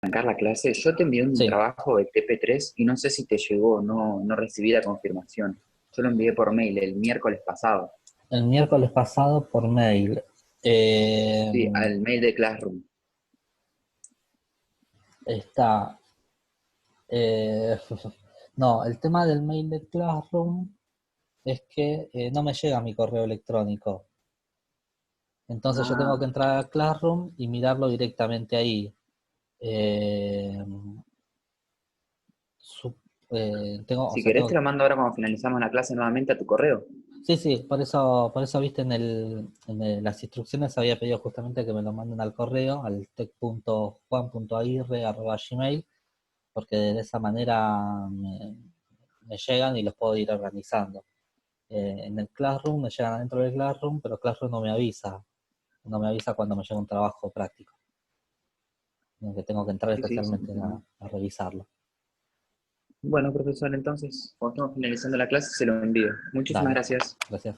arrancar la clase, yo te envié un Sí, trabajo de TP3 y no sé si te llegó, no recibí la confirmación. Yo lo envié por mail el miércoles pasado. el miércoles pasado por mail. Eh, Sí, al mail de Classroom. está. eh, no, el tema del mail de Classroom es que no me llega mi correo electrónico. Entonces yo tengo que Ah, entrar a Classroom y mirarlo directamente ahí. Eh, su- o si sea, querés te lo mando ahora cuando finalizamos la clase nuevamente a tu correo. sí, sí, por eso viste las instrucciones había pedido justamente que me lo manden al correo, al tech.juan.aguirre@gmail, porque de esa manera me llegan y los puedo ir organizando. En el Classroom me llegan adentro del Classroom, pero Classroom no me avisa cuando me llega un trabajo práctico, en que tengo que entrar Sí, sí, sí, especialmente entiendo. a revisarlo. Bueno, profesor, entonces, cuando estemos finalizando la clase, se lo envío. Muchísimas Dale, gracias. gracias.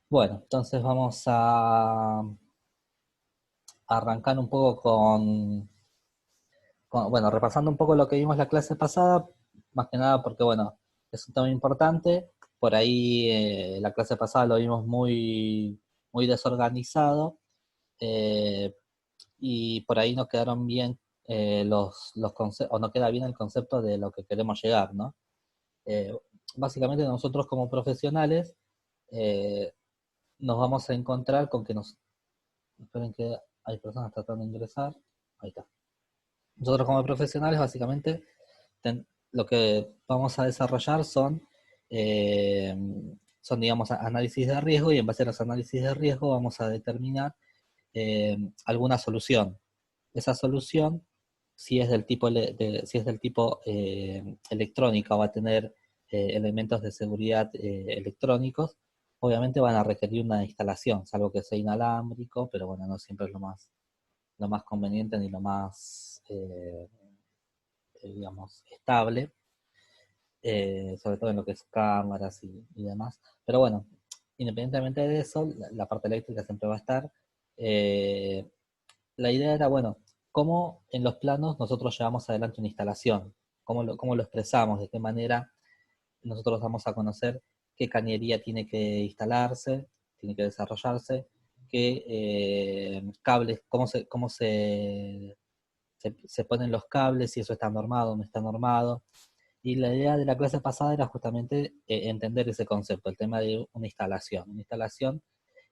Bueno, entonces vamos a arrancar un poco bueno, repasando un poco lo que vimos la clase pasada, más que nada porque, bueno, es un tema importante. Por ahí la clase pasada lo vimos muy desorganizado, eh, y por ahí no quedaron bien los conceptos, o no queda bien el concepto de lo que queremos llegar, ¿no? Eh, Básicamente nosotros como profesionales eh, nos vamos a encontrar con que esperen que hay personas tratando de ingresar, ahí está. Nosotros como profesionales básicamente lo que vamos a desarrollar eh, digamos, análisis de riesgo, y en base a los análisis de riesgo vamos a determinar alguna solución. Esa solución, si es del tipo electrónica, va a tener elementos de seguridad electrónicos, obviamente van a requerir una instalación, salvo que sea inalámbrico, pero bueno, no siempre es lo más conveniente ni lo más, digamos, estable, sobre todo en lo que es cámaras y demás. Pero bueno, independientemente de eso, la parte eléctrica siempre va a estar. Eh, la idea era, bueno, cómo en los planos nosotros llevamos adelante una instalación, cómo lo expresamos, de qué manera nosotros vamos a conocer qué cañería tiene que instalarse, tiene que desarrollarse, qué cables, se ponen los cables, si eso está normado o no está normado. Y la idea de la clase pasada era justamente entender ese concepto, el tema de una instalación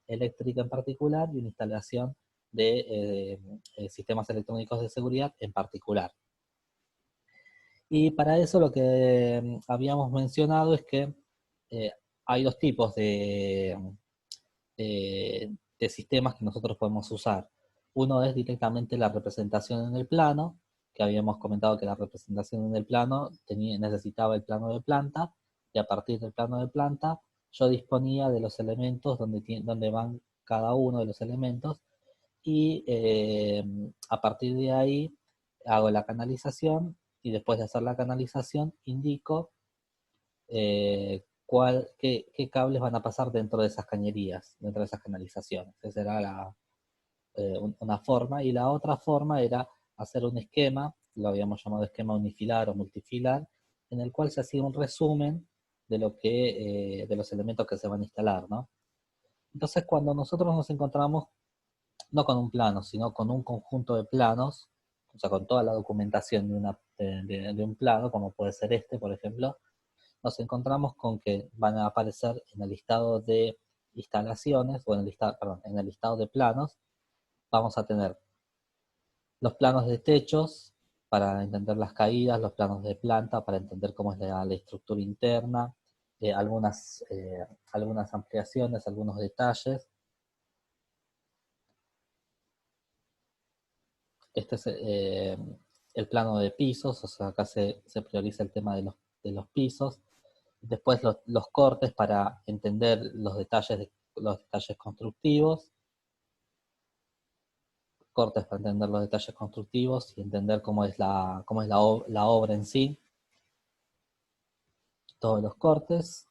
eléctrica en particular y una instalación de sistemas electrónicos de seguridad en particular. Y para eso lo que habíamos mencionado es que eh, hay dos tipos de sistemas que nosotros podemos usar. Uno es directamente la representación en el plano, que habíamos comentado que la representación en el plano necesitaba el plano de planta, y a partir del plano de planta yo disponía de los elementos donde van cada uno de los elementos, y a partir de ahí hago la canalización, y después de hacer la canalización indico qué cables van a pasar dentro de esas cañerías, dentro de esas canalizaciones. Esa era una forma, y la otra forma era hacer un esquema, lo habíamos llamado esquema unifilar o multifilar, en el cual se hacía un resumen de los elementos que se van a instalar, ¿no? Entonces, cuando nosotros nos encontramos no con un plano, sino con un conjunto de planos, o sea, con toda la documentación de un plano, como puede ser este, por ejemplo, nos encontramos con que van a aparecer en el listado de instalaciones, o en el listado, perdón, en el listado de planos, vamos a tener los planos de techos para entender las caídas, los planos de planta para entender cómo es la estructura interna, algunas ampliaciones, algunos detalles. Este es el plano de pisos, o sea, acá se prioriza el tema de los pisos. Después los cortes para entender los detalles constructivos, cortes para entender los detalles constructivos y entender cómo es la obra en sí, todos los cortes.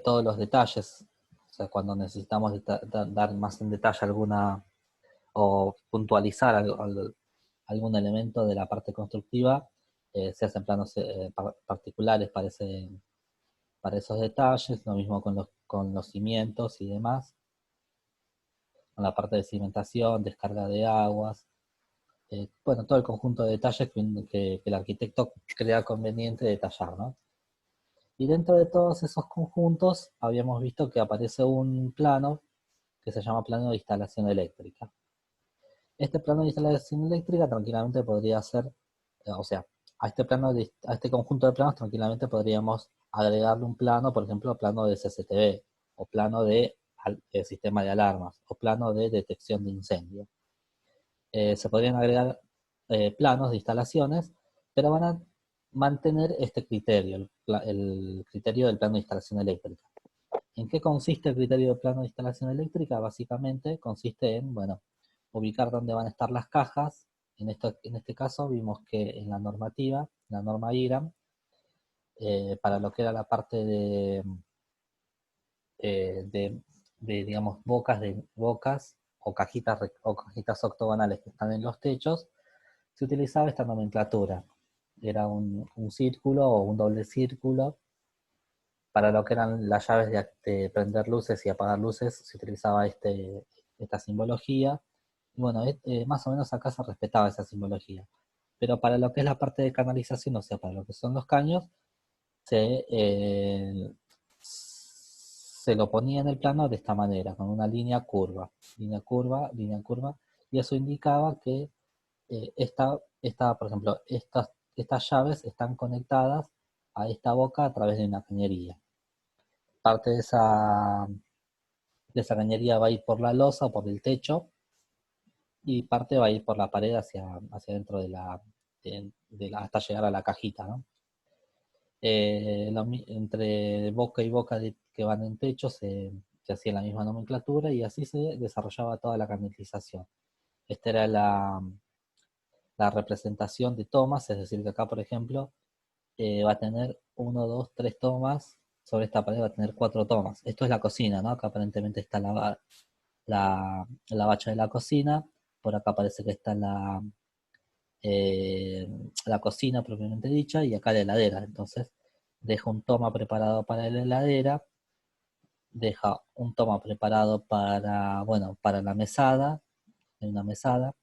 todos los detalles, o sea, cuando necesitamos dar más en detalle alguna o puntualizar algún elemento de la parte constructiva, se hacen planos particulares para esos detalles, lo mismo con los cimientos y demás, con la parte de cimentación, descarga de aguas, bueno, todo el conjunto de detalles que el arquitecto crea conveniente detallar, ¿no? Y dentro de todos esos conjuntos habíamos visto que aparece un plano que se llama plano de instalación eléctrica. Este plano de instalación eléctrica tranquilamente podría ser, o sea, a este conjunto de planos tranquilamente podríamos agregarle un plano, por ejemplo, plano de CCTV, o plano de sistema de alarmas, o plano de detección de incendio. Se podrían agregar planos de instalaciones, pero van a mantener este criterio, el criterio del plano de instalación eléctrica. ¿En qué consiste el criterio del plano de instalación eléctrica? Básicamente consiste en, bueno, ubicar dónde van a estar las cajas. En este caso vimos que en la normativa, la norma IRAM, para lo que era la parte eh, de, digamos, bocas o cajitas octogonales que están en los techos, se utilizaba esta nomenclatura. Era un círculo o un doble círculo. Para lo que eran las llaves de prender luces y apagar luces, se utilizaba esta simbología. Y bueno, más o menos acá se respetaba esa simbología. Pero para lo que es la parte de canalización, o sea, para lo que son los caños, se lo ponía en el plano de esta manera, con una línea curva, línea curva, y eso indicaba que por ejemplo, estas llaves están conectadas a esta boca a través de una cañería. Parte de esa cañería va a ir por la losa o por el techo, y parte va a ir por la pared hacia dentro hasta llegar a la cajita, ¿no? Entre boca y boca que van en techo se hacía la misma nomenclatura y así se desarrollaba toda la canalización. Esta era la representación de tomas, es decir, que acá, por ejemplo, va a tener uno, dos, tres tomas, sobre esta pared va a tener cuatro tomas. Esto es la cocina, ¿no? Acá aparentemente está la bacha de la cocina, por acá parece que está eh, la cocina propiamente dicha, y acá la heladera. Entonces, deja un toma preparado para la heladera, deja un toma preparado para, bueno, para la mesada, en una mesada,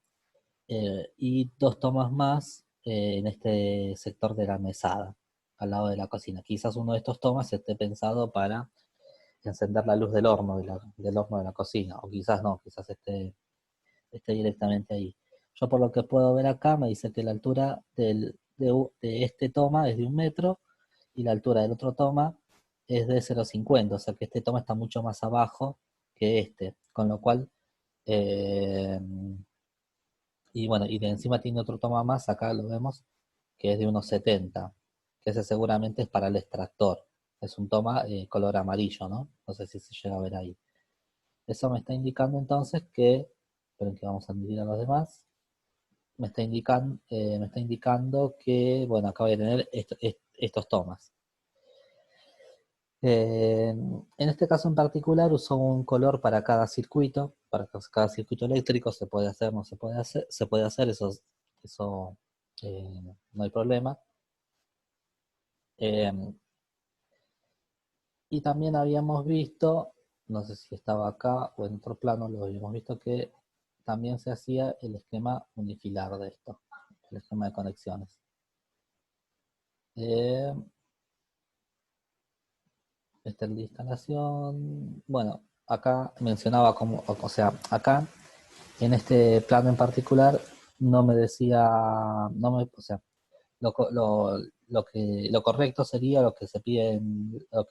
y dos tomas más en este sector de la mesada, al lado de la cocina. Quizás uno de estos tomas esté pensado para encender la luz del horno, del horno de la cocina, o quizás no, quizás esté directamente ahí. Yo por lo que puedo ver acá me dice que la altura de este toma es de 1 metro y la altura del otro toma es de 0,50, o sea que este toma está mucho más abajo que este, con lo cual, eh, y bueno, y de encima tiene otro toma más, acá lo vemos, que es de 1,70, que ese seguramente es para el extractor. Es un toma color amarillo, ¿no? No sé si se llega a ver ahí. Eso me está indicando entonces que, esperen que vamos a dividir a los demás, me está indicando que, bueno, acá voy a tener estos tomas. En este caso en particular uso un color para cada circuito eléctrico, se puede hacer, no se puede hacer, eso no hay problema. Eh, y también habíamos visto, no sé si estaba acá o en otro plano, lo habíamos visto que también se hacía el esquema unifilar de esto, el esquema de conexiones. Eh, Esta es la instalación. Bueno, acá mencionaba como, o sea, acá en este plano en particular no me decía, o sea, lo correcto sería lo que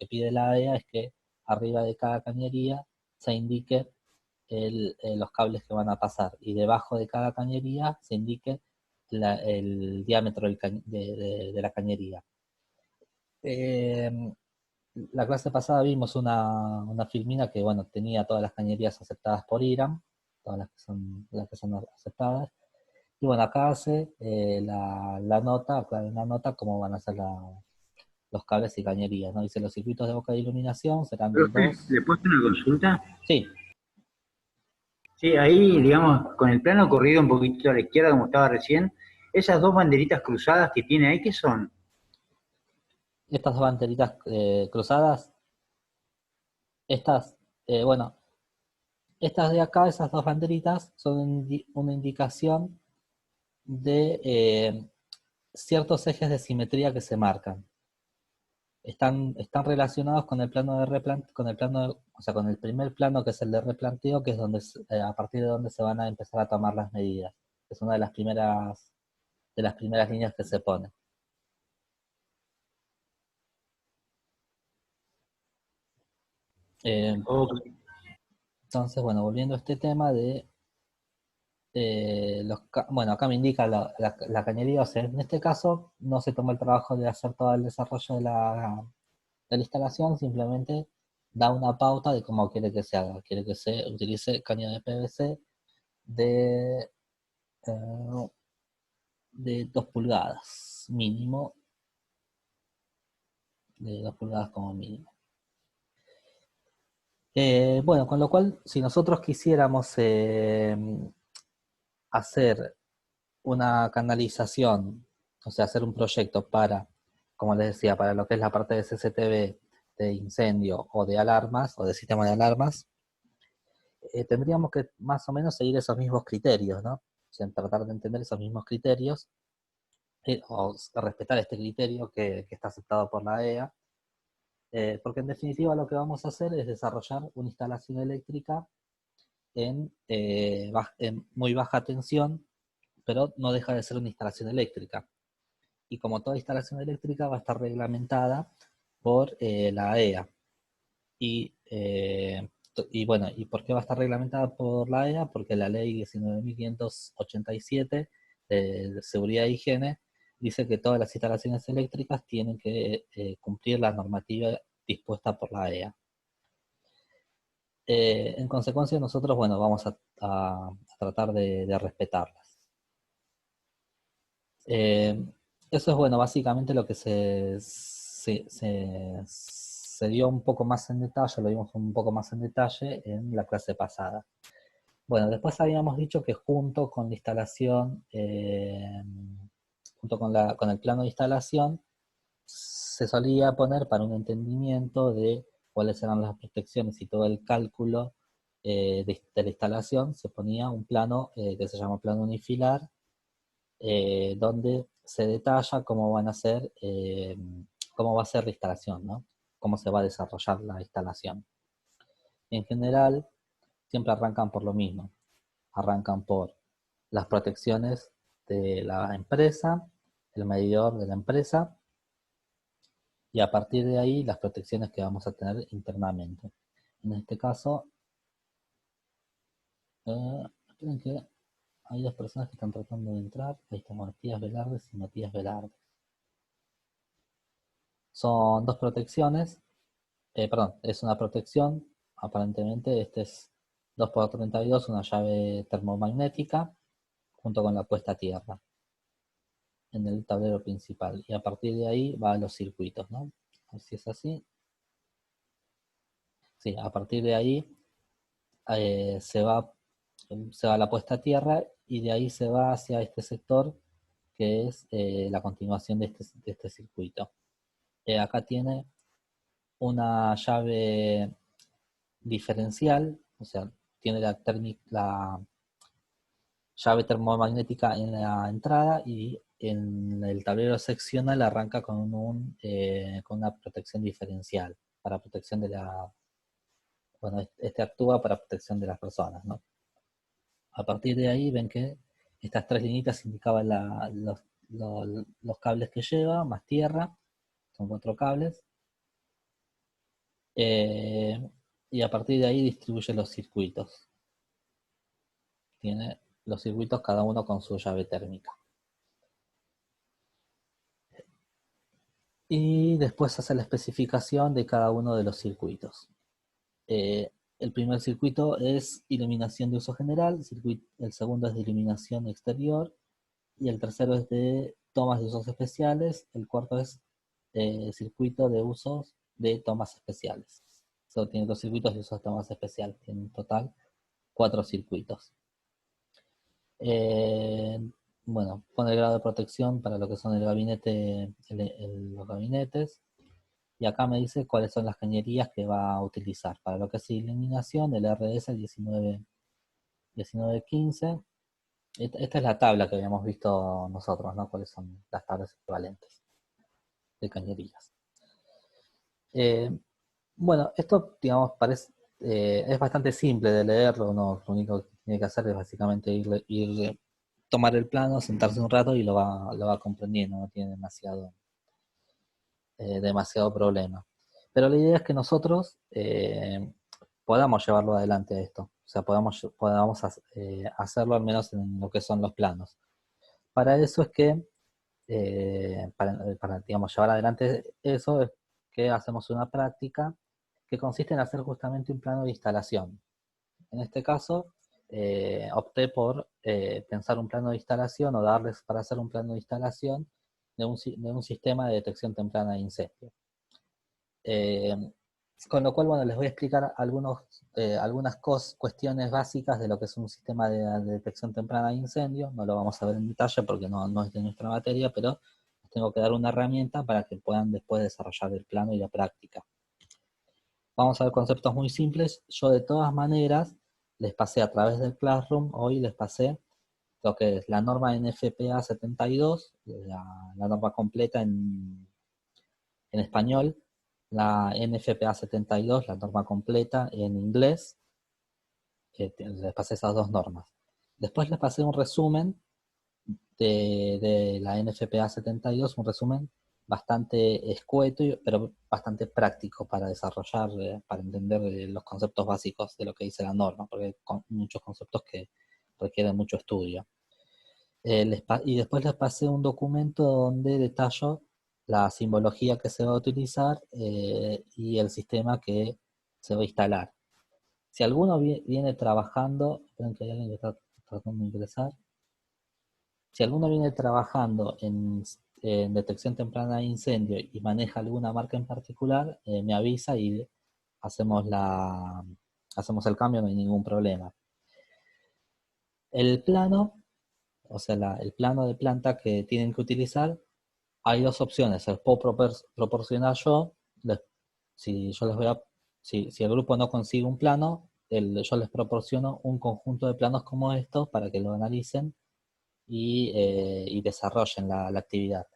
pide la AEA es que arriba de cada cañería se indique los cables que van a pasar y debajo de cada cañería se indique el diámetro de la cañería. Eh, la clase pasada vimos una filmina que, bueno, tenía todas las cañerías aceptadas por IRAM, todas las que son aceptadas. Y bueno, acá hace la nota, aclara en la nota cómo van a ser los cables y cañerías, ¿no? Dice, los circuitos de boca de iluminación serán de Profe, dos... ¿le puedo hacer una consulta? Sí, Sí, ahí, digamos, con el plano corrido un poquito a la izquierda, como estaba recién, esas dos banderitas cruzadas que tiene ahí, ¿qué son? estas dos banderitas cruzadas, estas, bueno, estas de acá, esas dos banderitas, son una indicación de ciertos ejes de simetría que se marcan. Están relacionados con el plano de con el plano o sea, con el primer plano que es el de replanteo, que es donde a partir de donde se van a empezar a tomar las medidas. Es una de las primeras líneas que se pone. Eh, Ok. entonces, bueno, volviendo a este tema de bueno, acá me indica la cañería, o sea, en este caso no se tomó el trabajo de hacer todo el desarrollo de la instalación, simplemente da una pauta de cómo quiere que se haga. Quiere que se utilice caña de PVC de, eh, de 2 pulgadas mínimo, de 2 pulgadas como mínimo. Bueno, con lo cual, si nosotros quisiéramos hacer una canalización, o sea, hacer un proyecto para, como les decía, para lo que es la parte de CCTV, de incendio o de alarmas, o de sistema de alarmas, tendríamos que más o menos seguir esos mismos criterios, ¿no? O sea, tratar de entender esos mismos criterios, o respetar este criterio que está aceptado por la EA, porque en definitiva lo que vamos a hacer es desarrollar una instalación eléctrica en muy baja tensión, pero no deja de ser una instalación eléctrica. Y como toda instalación eléctrica va a estar reglamentada por la EA. Y bueno, ¿y por qué va a estar reglamentada por la EA? Porque la ley 19.587 de seguridad e higiene dice que todas las instalaciones eléctricas tienen que cumplir la normativa dispuesta por la EA. En consecuencia, nosotros, bueno, vamos a tratar de respetarlas. Eh, Eso es, bueno, básicamente lo que se dio un poco más en detalle, lo vimos un poco más en detalle en la clase pasada. Bueno, después habíamos dicho que junto con la instalación, junto con el plano de instalación, se solía poner para un entendimiento de cuáles eran las protecciones y todo el cálculo de la instalación, se ponía un plano que se llama plano unifilar, donde se detalla cómo van a ser, cómo va a ser la instalación, ¿no? Cómo se va a desarrollar la instalación. En general, siempre arrancan por lo mismo. Arrancan por las protecciones de la empresa, el medidor de la empresa, y a partir de ahí las protecciones que vamos a tener internamente. En este caso, esperen que hay dos personas que están tratando de entrar. Ahí están Matías Velardes y Matías Velarde. Son dos protecciones, perdón, es una protección, aparentemente este es 2x32, una llave termomagnética, junto con la puesta a tierra en el tablero principal. Y a partir de ahí va a los circuitos, ¿no? Si es así. Sí, a partir de ahí eh, se va, se va a la puesta a tierra y de ahí se va hacia este sector que es la continuación de este circuito. Acá tiene una llave diferencial, o sea, tiene la llave termomagnética en la entrada y en el tablero seccional arranca con una protección diferencial para protección de la, bueno, este actúa para protección de las personas, ¿no? A partir de ahí ven que estas tres líneas indicaban los cables que lleva, más tierra, son 4 cables, eh, y a partir de ahí distribuye los circuitos. Tiene los circuitos cada uno con su llave térmica. Y después hace la especificación de cada uno de los circuitos. El primer circuito es iluminación de uso general, el segundo es de iluminación exterior y el tercero es de tomas de usos especiales, el cuarto es circuito de usos de tomas especiales. Solo tiene 2 circuitos de usos de tomas especiales. Tiene en total 4 circuitos. Bueno, pone el grado de protección para lo que son el gabinete, los gabinetes. Y acá me dice cuáles son las cañerías que va a utilizar. Para lo que es iluminación, el RS 1915. Esta es la tabla que habíamos visto nosotros, ¿no? Cuáles son las tablas equivalentes de cañerías. Bueno, esto, digamos, es bastante simple de leerlo, ¿no? Lo único que tiene que hacer es básicamente tomar el plano, sentarse un rato y lo va comprendiendo, no tiene demasiado problema. Pero la idea es que nosotros podamos llevarlo adelante esto, o sea, podamos hacerlo al menos en lo que son los planos. Para eso es que, para digamos, llevar adelante eso, es que hacemos una práctica que consiste en hacer justamente un plano de instalación. En este caso, opté por pensar un plano de instalación o darles para hacer un plano de instalación de un sistema de detección temprana de incendio. Con lo cual, bueno, les voy a explicar algunas cuestiones básicas de lo que es un sistema de detección temprana de incendio. No lo vamos a ver en detalle porque no es de nuestra materia, pero les tengo que dar una herramienta para que puedan después desarrollar el plano y la práctica. Vamos a ver conceptos muy simples. Yo de todas maneras les pasé a través del Classroom, hoy les pasé lo que es la norma NFPA 72, la norma completa en español, la NFPA 72, la norma completa en inglés. Les pasé esas 2 normas. Después les pasé un resumen de la NFPA 72, un resumen bastante escueto, pero bastante práctico para desarrollar, para entender los conceptos básicos de lo que dice la norma, porque hay muchos conceptos que requieren mucho estudio. Y después les pasé un documento donde detallo la simbología que se va a utilizar y el sistema que se va a instalar. Si alguno viene trabajando, esperen que hay alguien que está tratando de ingresar. Si alguno viene trabajando en detección temprana de incendio y maneja alguna marca en particular, me avisa y hacemos el cambio, no hay ningún problema. El plano, o sea, el plano de planta que tienen que utilizar, hay 2 opciones. Se los puedo proporcionar yo. Si el grupo no consigue un plano, yo les proporciono un conjunto de planos como estos para que lo analicen y desarrollen la actividad.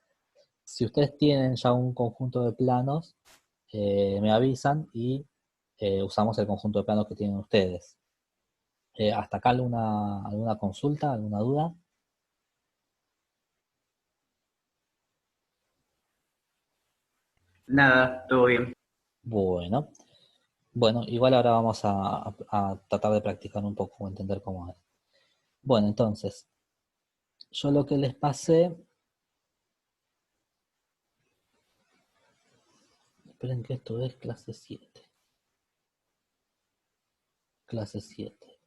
Si ustedes tienen ya un conjunto de planos, me avisan y usamos el conjunto de planos que tienen ustedes. ¿Hasta acá alguna consulta, alguna duda? Nada, todo bien. Bueno, igual ahora vamos a tratar de practicar un poco, entender cómo es. Bueno, entonces, yo lo que les pasé, esperen que esto es clase 7. Clase 7.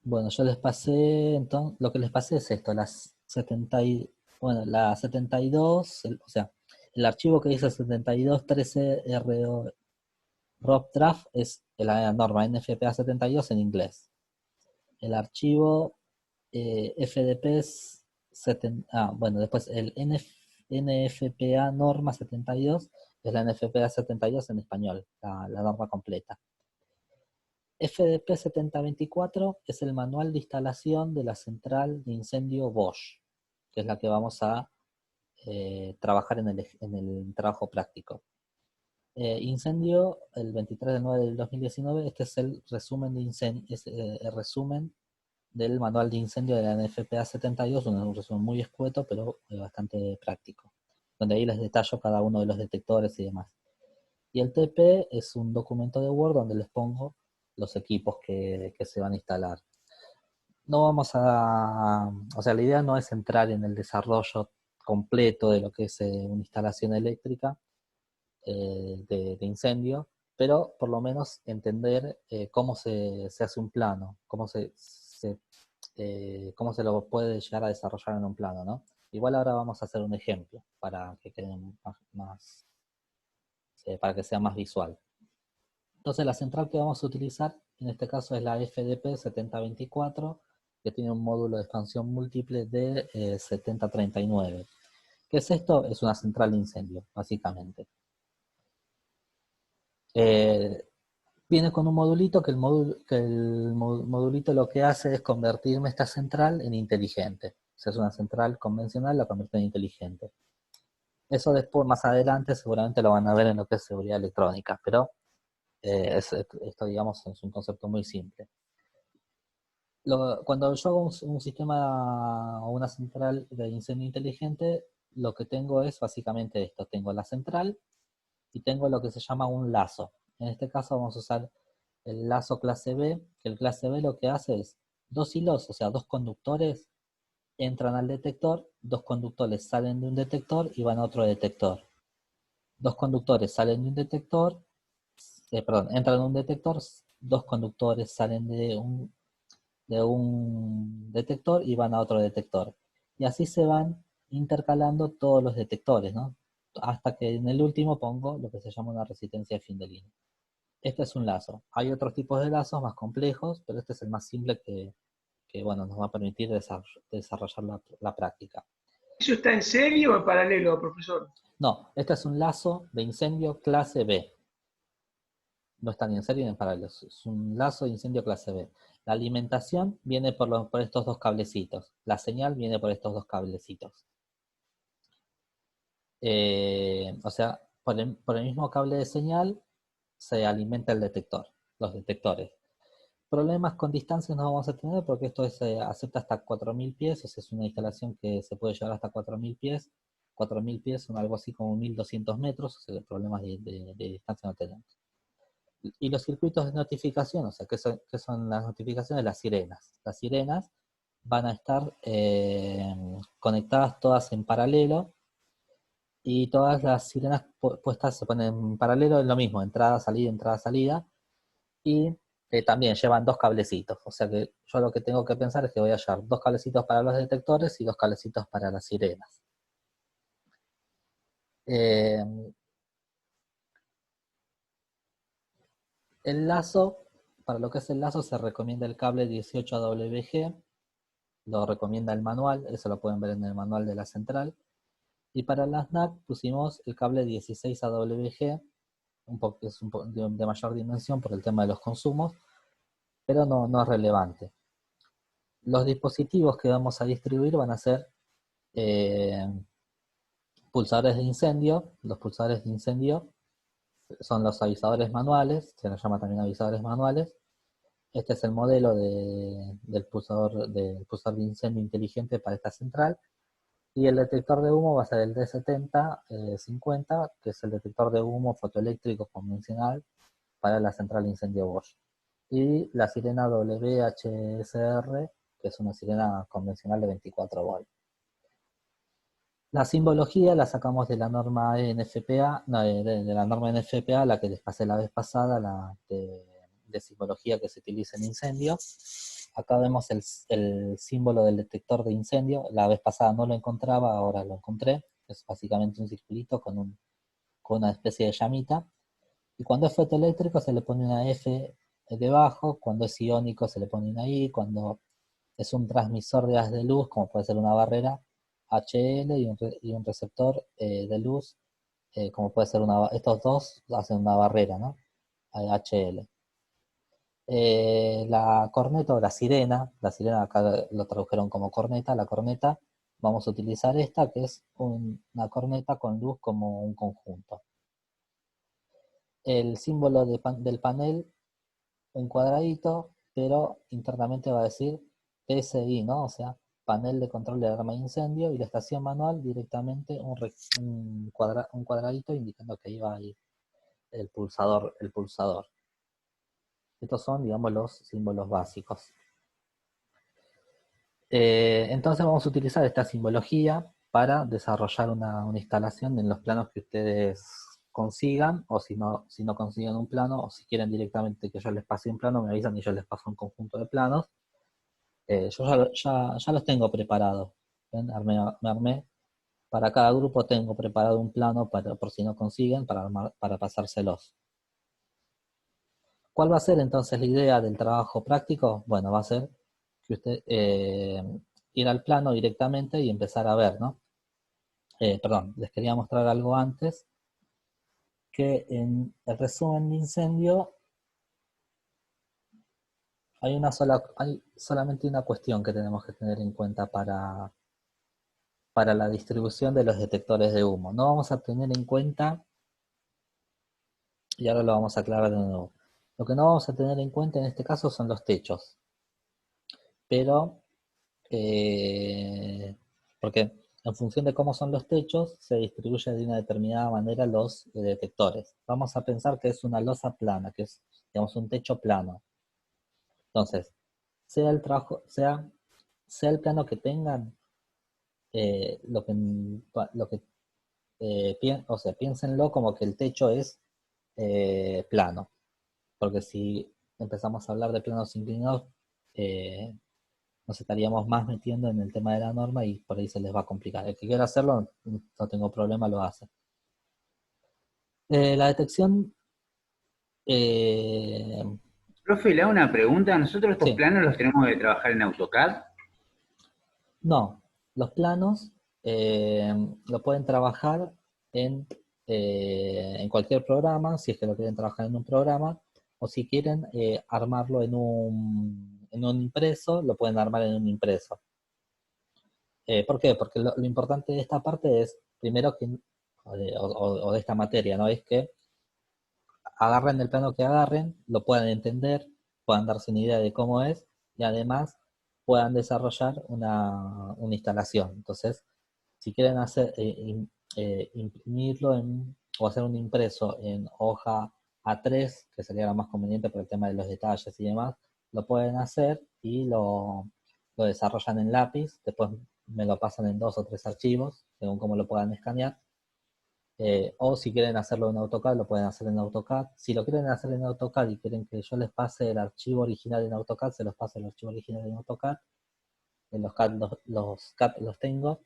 Bueno, yo les pasé, entonces, lo que les pasé es esto, la 72, o sea, el archivo que dice 7213 RO Draft es la norma NFPA 72 en inglés. El archivo FDP es después el NFPA norma 72 es la NFPA 72 en español, la norma completa. FDP 7024 es el manual de instalación de la central de incendio Bosch, que es la que vamos a trabajar en el trabajo práctico. Incendio, el 23 de 9 del 2019, este es el resumen el resumen del manual de incendio de la NFPA 72, un resumen muy escueto, pero bastante práctico, donde ahí les detallo cada uno de los detectores y demás. Y el TP es un documento de Word donde les pongo los equipos que se van a instalar. No vamos o sea, la idea no es entrar en el desarrollo completo de lo que es una instalación eléctrica de incendio, pero por lo menos entender cómo se hace un plano, cómo se lo puede llegar a desarrollar en un plano, ¿no? Igual ahora vamos a hacer un ejemplo para que quede para que sea más visual. Entonces la central que vamos a utilizar en este caso es la FDP 7024, que tiene un módulo de expansión múltiple de 7039. ¿Qué es esto? Es una central de incendio, básicamente. Viene con un modulito que modulito lo que hace es convertirme esta central en inteligente. O sea, es una central convencional, la convierte en inteligente. Eso después, más adelante, seguramente lo van a ver en lo que es seguridad electrónica, pero esto, digamos, es un concepto muy simple. Cuando yo hago un sistema o una central de incendio inteligente, lo que tengo es básicamente esto. Tengo la central y tengo lo que se llama un lazo. En este caso vamos a usar el lazo clase B, que el clase B lo que hace es dos hilos, o sea, dos conductores entran al detector, dos conductores salen de un detector y van a otro detector. Dos conductores salen de un detector, entran a un detector, dos conductores salen de un detector y van a otro detector. Y así se van intercalando todos los detectores, ¿no? Hasta que en el último pongo lo que se llama una resistencia de fin de línea. Este es un lazo. Hay otros tipos de lazos más complejos, pero este es el más simple que bueno, nos va a permitir desarrollar la práctica. ¿Eso está en serio o en paralelo, profesor? No, este es un lazo de incendio clase B. No está ni en serio ni en paralelo. Es un lazo de incendio clase B. La alimentación viene por estos dos cablecitos. La señal viene por estos dos cablecitos. O sea, por el mismo cable de señal se alimenta el detector, los detectores. Problemas con distancias no vamos a tener porque esto acepta hasta 4000 pies, o sea, es una instalación que se puede llevar hasta 4000 pies. 4000 pies son algo así como 1200 metros, o sea, problemas de distancia no tenemos. Y los circuitos de notificación, o sea, ¿qué son las notificaciones? Las sirenas. Las sirenas van a estar conectadas todas en paralelo y todas las sirenas puestas se ponen en paralelo, es lo mismo, entrada, salida, y también llevan dos cablecitos, o sea que yo lo que tengo que pensar es que voy a llevar dos cablecitos para los detectores y dos cablecitos para las sirenas. Eh, el lazo, para lo que es el lazo se recomienda el cable 18WG, lo recomienda el manual, eso lo pueden ver en el manual de la central. Y para las NAC pusimos el cable 16AWG, es de mayor dimensión por el tema de los consumos, pero no es relevante. Los dispositivos que vamos a distribuir van a ser pulsadores de incendio. Los pulsadores de incendio son los avisadores manuales, se les llama también avisadores manuales. Este es el modelo del pulsador de incendio inteligente para esta central. Y el detector de humo va a ser el D7050, que es el detector de humo fotoeléctrico convencional para la central de incendio Bosch. Y la sirena WHSR, que es una sirena convencional de 24 volts. La simbología la sacamos de la norma NFPA, no, de la norma NFPA, la que les pasé la vez pasada, la de simbología que se utiliza en incendio. Acá vemos el símbolo del detector de incendio. La vez pasada no lo encontraba, ahora lo encontré. Es básicamente un circulito con una especie de llamita. Y cuando es fotoeléctrico se le pone una F debajo, cuando es iónico se le pone una I, cuando es un transmisor de haz de luz, como puede ser una barrera, HL, y un receptor de luz, como puede ser estos dos hacen una barrera, ¿no? HL. La corneta o la sirena acá lo tradujeron como corneta, la corneta, vamos a utilizar esta que es una corneta con luz como un conjunto. El símbolo del panel, un cuadradito, pero internamente va a decir PSI, ¿no? O sea, panel de control de alarma de incendio, y la estación manual directamente un cuadradito indicando que ahí va a ir el pulsador. Estos son, digamos, los símbolos básicos. Entonces vamos a utilizar esta simbología para desarrollar una instalación en los planos que ustedes consigan, o si no consiguen un plano, o si quieren directamente que yo les pase un plano, me avisan y yo les paso un conjunto de planos. Yo ya los tengo preparados. ¿Ven? Me armé. Para cada grupo tengo preparado un plano por si no consiguen, para pasárselos. ¿Cuál va a ser entonces la idea del trabajo práctico? Bueno, va a ser que usted ir al plano directamente y empezar a ver, ¿no? Perdón, les quería mostrar algo antes, que en el resumen de incendio hay solamente una cuestión que tenemos que tener en cuenta para la distribución de los detectores de humo. No vamos a tener en cuenta, y ahora lo vamos a aclarar de nuevo, lo que no vamos a tener en cuenta en este caso son los techos, pero porque en función de cómo son los techos se distribuye de una determinada manera los detectores. Vamos a pensar que es una losa plana, que es, digamos, un techo plano. Entonces, sea el trabajo, sea el plano que tengan, lo que o sea, piénsenlo como que el techo es plano, porque si empezamos a hablar de planos inclinados, eh, nos estaríamos más metiendo en el tema de la norma y por ahí se les va a complicar. El que quiera hacerlo, no tengo problema, lo hace. La detección, eh, Profe, le hago una pregunta. Nosotros estos sí, planos los tenemos que trabajar en AutoCAD. no, los planos lo pueden trabajar en cualquier programa, si es que lo quieren trabajar en un programa, o si quieren armarlo en un impreso, lo pueden armar en un impreso. ¿Por qué? Porque lo importante de esta parte es, primero, o de esta materia, ¿no? Es que agarren el plano que agarren, lo puedan entender, puedan darse una idea de cómo es, y además puedan desarrollar una instalación. Entonces, si quieren imprimirlo o hacer un impreso en hoja A3, que sería lo más conveniente por el tema de los detalles y demás, lo pueden hacer y lo desarrollan en lápiz, después me lo pasan en 2 o 3 archivos, según cómo lo puedan escanear. O si quieren hacerlo en AutoCAD, lo pueden hacer en AutoCAD. Si lo quieren hacer en AutoCAD y quieren que yo les pase el archivo original en AutoCAD, se los paso el archivo original en AutoCAD. En los CAD los CAD los tengo.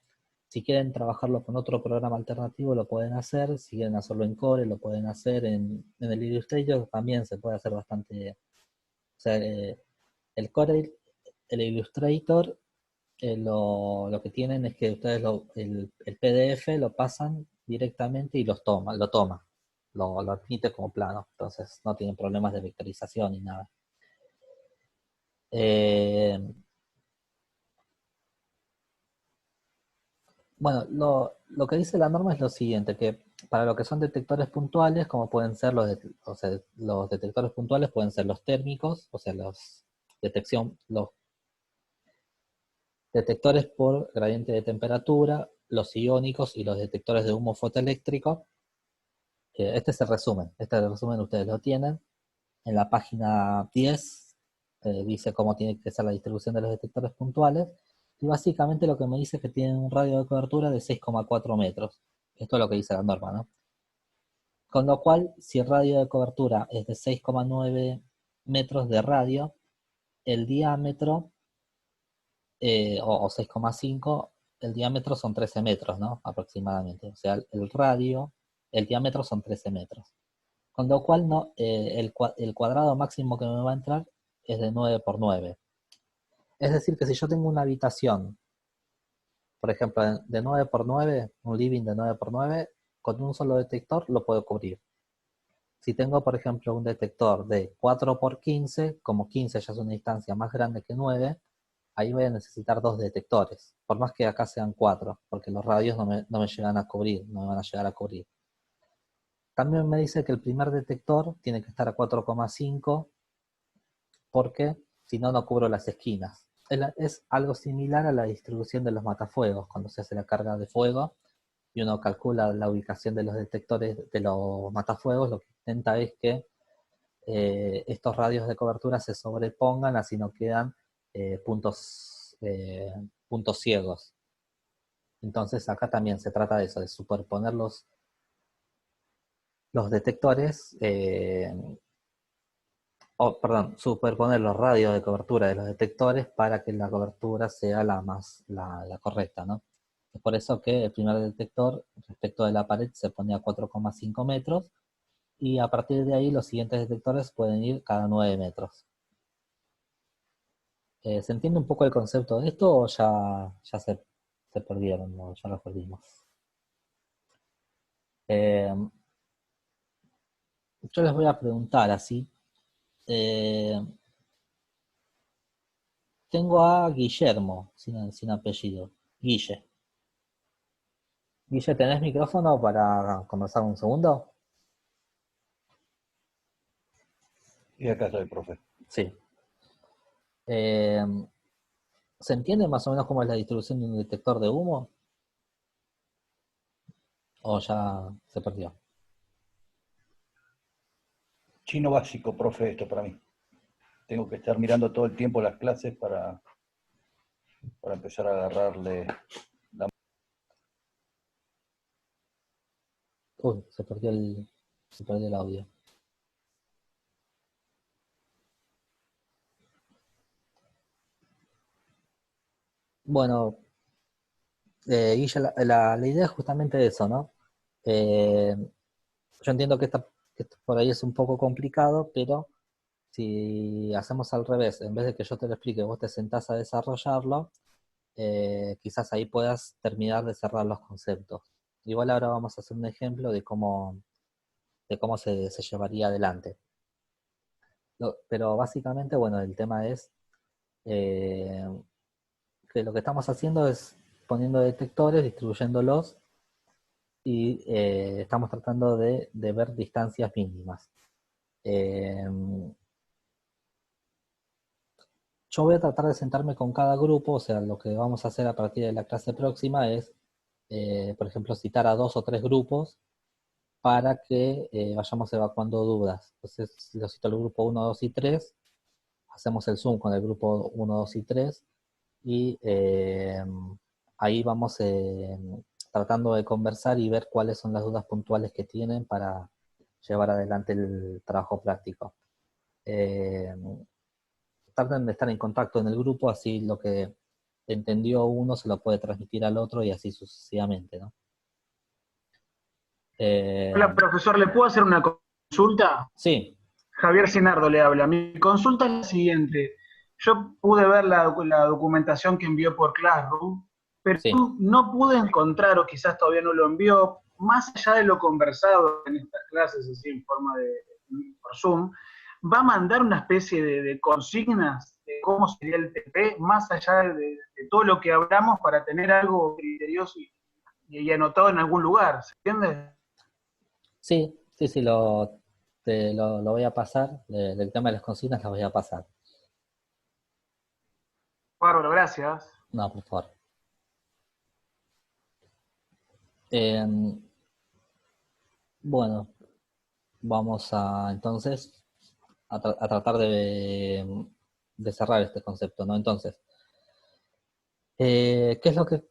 Si quieren trabajarlo con otro programa alternativo, lo pueden hacer. Si quieren hacerlo en Core, lo pueden hacer en el Illustrator. También se puede hacer bastante. O sea, el Core, el Illustrator, lo que tienen es que ustedes el PDF lo pasan directamente y lo toma, lo admite como plano, entonces no tienen problemas de vectorización ni nada. Eh, bueno, lo que dice la norma es lo siguiente, que para lo que son detectores puntuales, como pueden ser o sea, los detectores puntuales pueden ser los térmicos, o sea, los detectores por gradiente de temperatura, los iónicos y los detectores de humo fotoeléctrico. Este es el resumen. Este es el resumen, ustedes lo tienen. En la página 10 dice cómo tiene que ser la distribución de los detectores puntuales. Y básicamente lo que me dice es que tienen un radio de cobertura de 6,4 metros. Esto es lo que dice la norma, ¿no? Con lo cual, si el radio de cobertura es de 6,9 metros de radio, el diámetro, o 6,5, el diámetro son 13 metros, ¿no? Aproximadamente. O sea, el diámetro son 13 metros. Con lo cual no, el cuadrado máximo que me va a entrar es de 9 por 9. Es decir, que si yo tengo una habitación, por ejemplo, de 9 por 9, un living de 9 por 9, con un solo detector lo puedo cubrir. Si tengo, por ejemplo, un detector de 4 por 15, como 15 ya es una distancia más grande que 9, ahí voy a necesitar 2 detectores, por más que acá sean 4, porque los radios no me llegan a cubrir, no me van a llegar a cubrir. También me dice que el primer detector tiene que estar a 4,5 porque si no, no cubro las esquinas. Es algo similar a la distribución de los matafuegos, cuando se hace la carga de fuego y uno calcula la ubicación de los detectores de los matafuegos, lo que intenta es que estos radios de cobertura se sobrepongan, así no quedan puntos ciegos. Entonces acá también se trata de eso, de superponer los detectores, perdón, superponer los radios de cobertura de los detectores para que la cobertura sea la correcta, ¿no? Es por eso que el primer detector respecto de la pared se pone a 4,5 metros y a partir de ahí los siguientes detectores pueden ir cada 9 metros. ¿Se entiende un poco el concepto de esto o ya se perdieron o ya lo perdimos? Eh, yo les voy a preguntar así. Eh, Tengo a Guillermo, sin apellido. Guille. Guille, ¿tenés micrófono para conversar un segundo? Y acá estoy, profe. Sí. Eh, ¿Se entiende más o menos cómo es la distribución de un detector de humo? ¿O ya se perdió? Chino básico, profe, esto para mí. Tengo que estar mirando todo el tiempo las clases para empezar a agarrarle. Uy, se perdió el audio. Bueno, Guille, la idea es justamente eso, ¿no? Eh, yo entiendo que esto por ahí es un poco complicado, pero si hacemos al revés, en vez de que yo te lo explique, vos te sentás a desarrollarlo, quizás ahí puedas terminar de cerrar los conceptos. Igual ahora vamos a hacer un ejemplo de cómo se llevaría adelante. Pero básicamente, bueno, el tema es eh, que lo que estamos haciendo es poniendo detectores, distribuyéndolos y estamos tratando de ver distancias mínimas. Eh, yo voy a tratar de sentarme con cada grupo, o sea, lo que vamos a hacer a partir de la clase próxima es, por ejemplo, citar a 2 o 3 grupos para que vayamos evacuando dudas. Entonces, si lo cito al grupo 1, 2 y 3, hacemos el Zoom con el grupo 1, 2 y 3 y ahí vamos tratando de conversar y ver cuáles son las dudas puntuales que tienen para llevar adelante el trabajo práctico. Eh, Traten de estar en contacto en el grupo, así lo que entendió uno se lo puede transmitir al otro y así sucesivamente, ¿no? Hola, profesor, ¿le puedo hacer una consulta? Sí, Javier Sinardo le habla. Mi consulta es la siguiente. Yo pude ver la documentación que envió por Classroom, pero sí. no pude encontrar, o quizás todavía no lo envió, más allá de lo conversado en estas clases, así en forma de por Zoom, va a mandar una especie de consignas de cómo sería el TP, más allá de todo lo que hablamos, para tener algo criterioso y anotado en algún lugar, ¿se entiende? Sí, sí, sí, lo voy a pasar. Del tema de las consignas las voy a pasar. Bárbaro, gracias. No, por favor. Eh, bueno, vamos a entonces a tratar de cerrar este concepto, ¿no? Entonces, ¿qué es lo que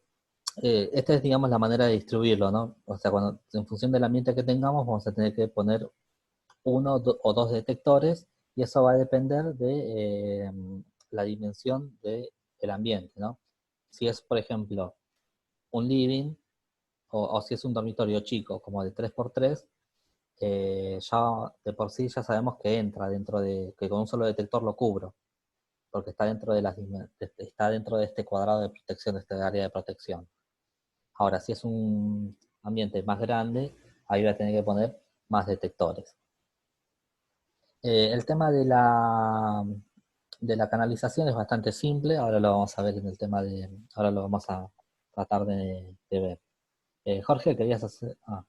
esta es, digamos, la manera de distribuirlo, ¿no? O sea, en función del ambiente que tengamos, vamos a tener que poner o 2 detectores y eso va a depender de la dimensión del ambiente, ¿no? Si es, por ejemplo, un living o si es un dormitorio chico, como de 3x3, ya de por sí ya sabemos que entra que con un solo detector lo cubro, porque está dentro de este cuadrado de protección, de este área de protección. Ahora, si es un ambiente más grande, ahí voy a tener que poner más detectores. El tema de la canalización es bastante simple, ahora lo vamos a ver ahora lo vamos a tratar de ver. Jorge, querías hacer... Ah,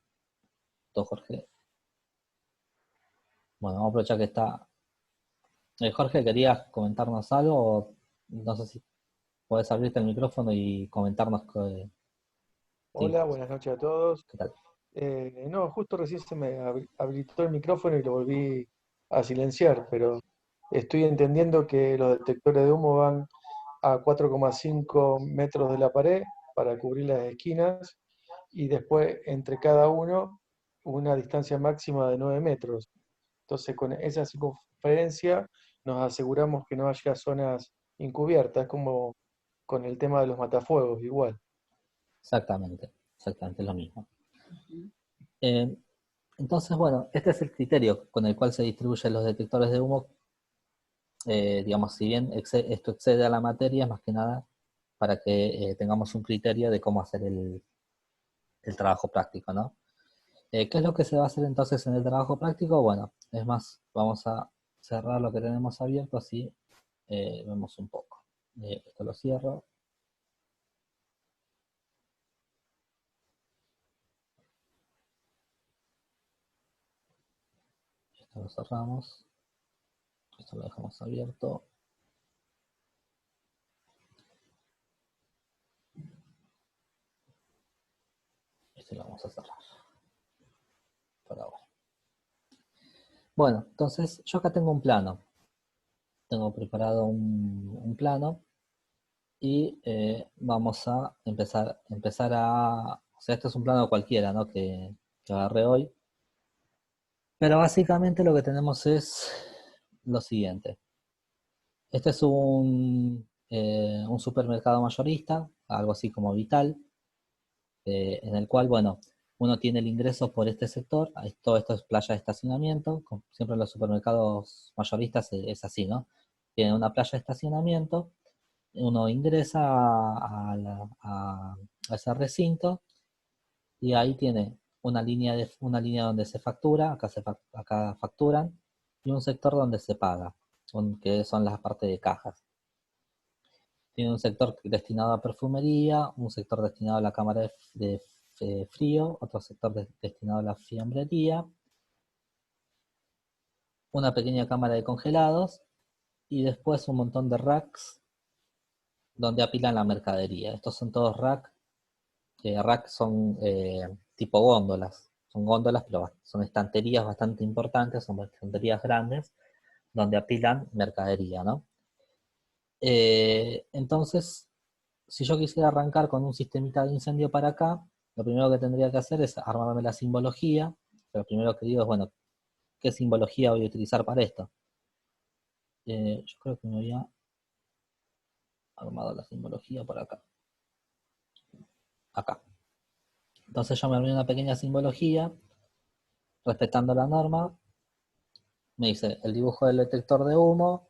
tú, Jorge. Bueno, vamos a aprovechar que está... Jorge, ¿querías comentarnos algo? No sé si podés abrirte el micrófono y comentarnos sí, Hola, buenas noches a todos. ¿qué tal? No, justo recién se me habilitó el micrófono y lo volví a silenciar, pero estoy entendiendo que los detectores de humo van a 4,5 metros de la pared para cubrir las esquinas y después entre cada uno una distancia máxima de 9 metros. Entonces, con esa circunferencia nos aseguramos que no haya zonas encubiertas, como con el tema de los matafuegos, igual. Exactamente, exactamente lo mismo. Eh, entonces, bueno, este es el criterio con el cual se distribuyen los detectores de humo. Digamos, si bien esto excede a la materia, más que nada para que tengamos un criterio de cómo hacer el trabajo práctico, ¿no? ¿Qué es lo que se va a hacer entonces en el trabajo práctico? Bueno, es más, vamos a cerrar lo que tenemos abierto, así vemos un poco. Esto lo cierro. Esto lo cerramos. Esto lo dejamos abierto. Esto lo vamos a cerrar. Por ahora. Bueno, entonces yo acá tengo un plano. Tengo preparado un plano y vamos a empezar a... O sea, este es un plano cualquiera, ¿no? Que agarré hoy. Pero básicamente lo que tenemos es lo siguiente. Este es un supermercado mayorista, algo así como Vital, en el cual, bueno, uno tiene el ingreso por este sector. Todo esto es playa de estacionamiento. Siempre en los supermercados mayoristas es así, ¿no? Tienen una playa de estacionamiento, uno ingresa a ese recinto y ahí tiene una línea donde se factura, acá facturan, y un sector donde se paga, que son las partes de cajas. Tiene un sector destinado a perfumería, un sector destinado a la cámara de frío, otro sector destinado a la fiambrería, una pequeña cámara de congelados y después un montón de racks donde apilan la mercadería. Estos son todos racks. Racks son tipo góndolas. Son góndolas, pero son estanterías bastante importantes, son estanterías grandes, donde apilan mercadería, ¿no? Entonces, si yo quisiera arrancar con un sistemita de incendio para acá, lo primero que tendría que hacer es armarme la simbología. Lo primero que digo es, bueno, ¿qué simbología voy a utilizar para esto? Yo creo que me había armado la simbología por acá. Acá. Entonces yo me armé una pequeña simbología, respetando la norma. Me dice el dibujo del detector de humo,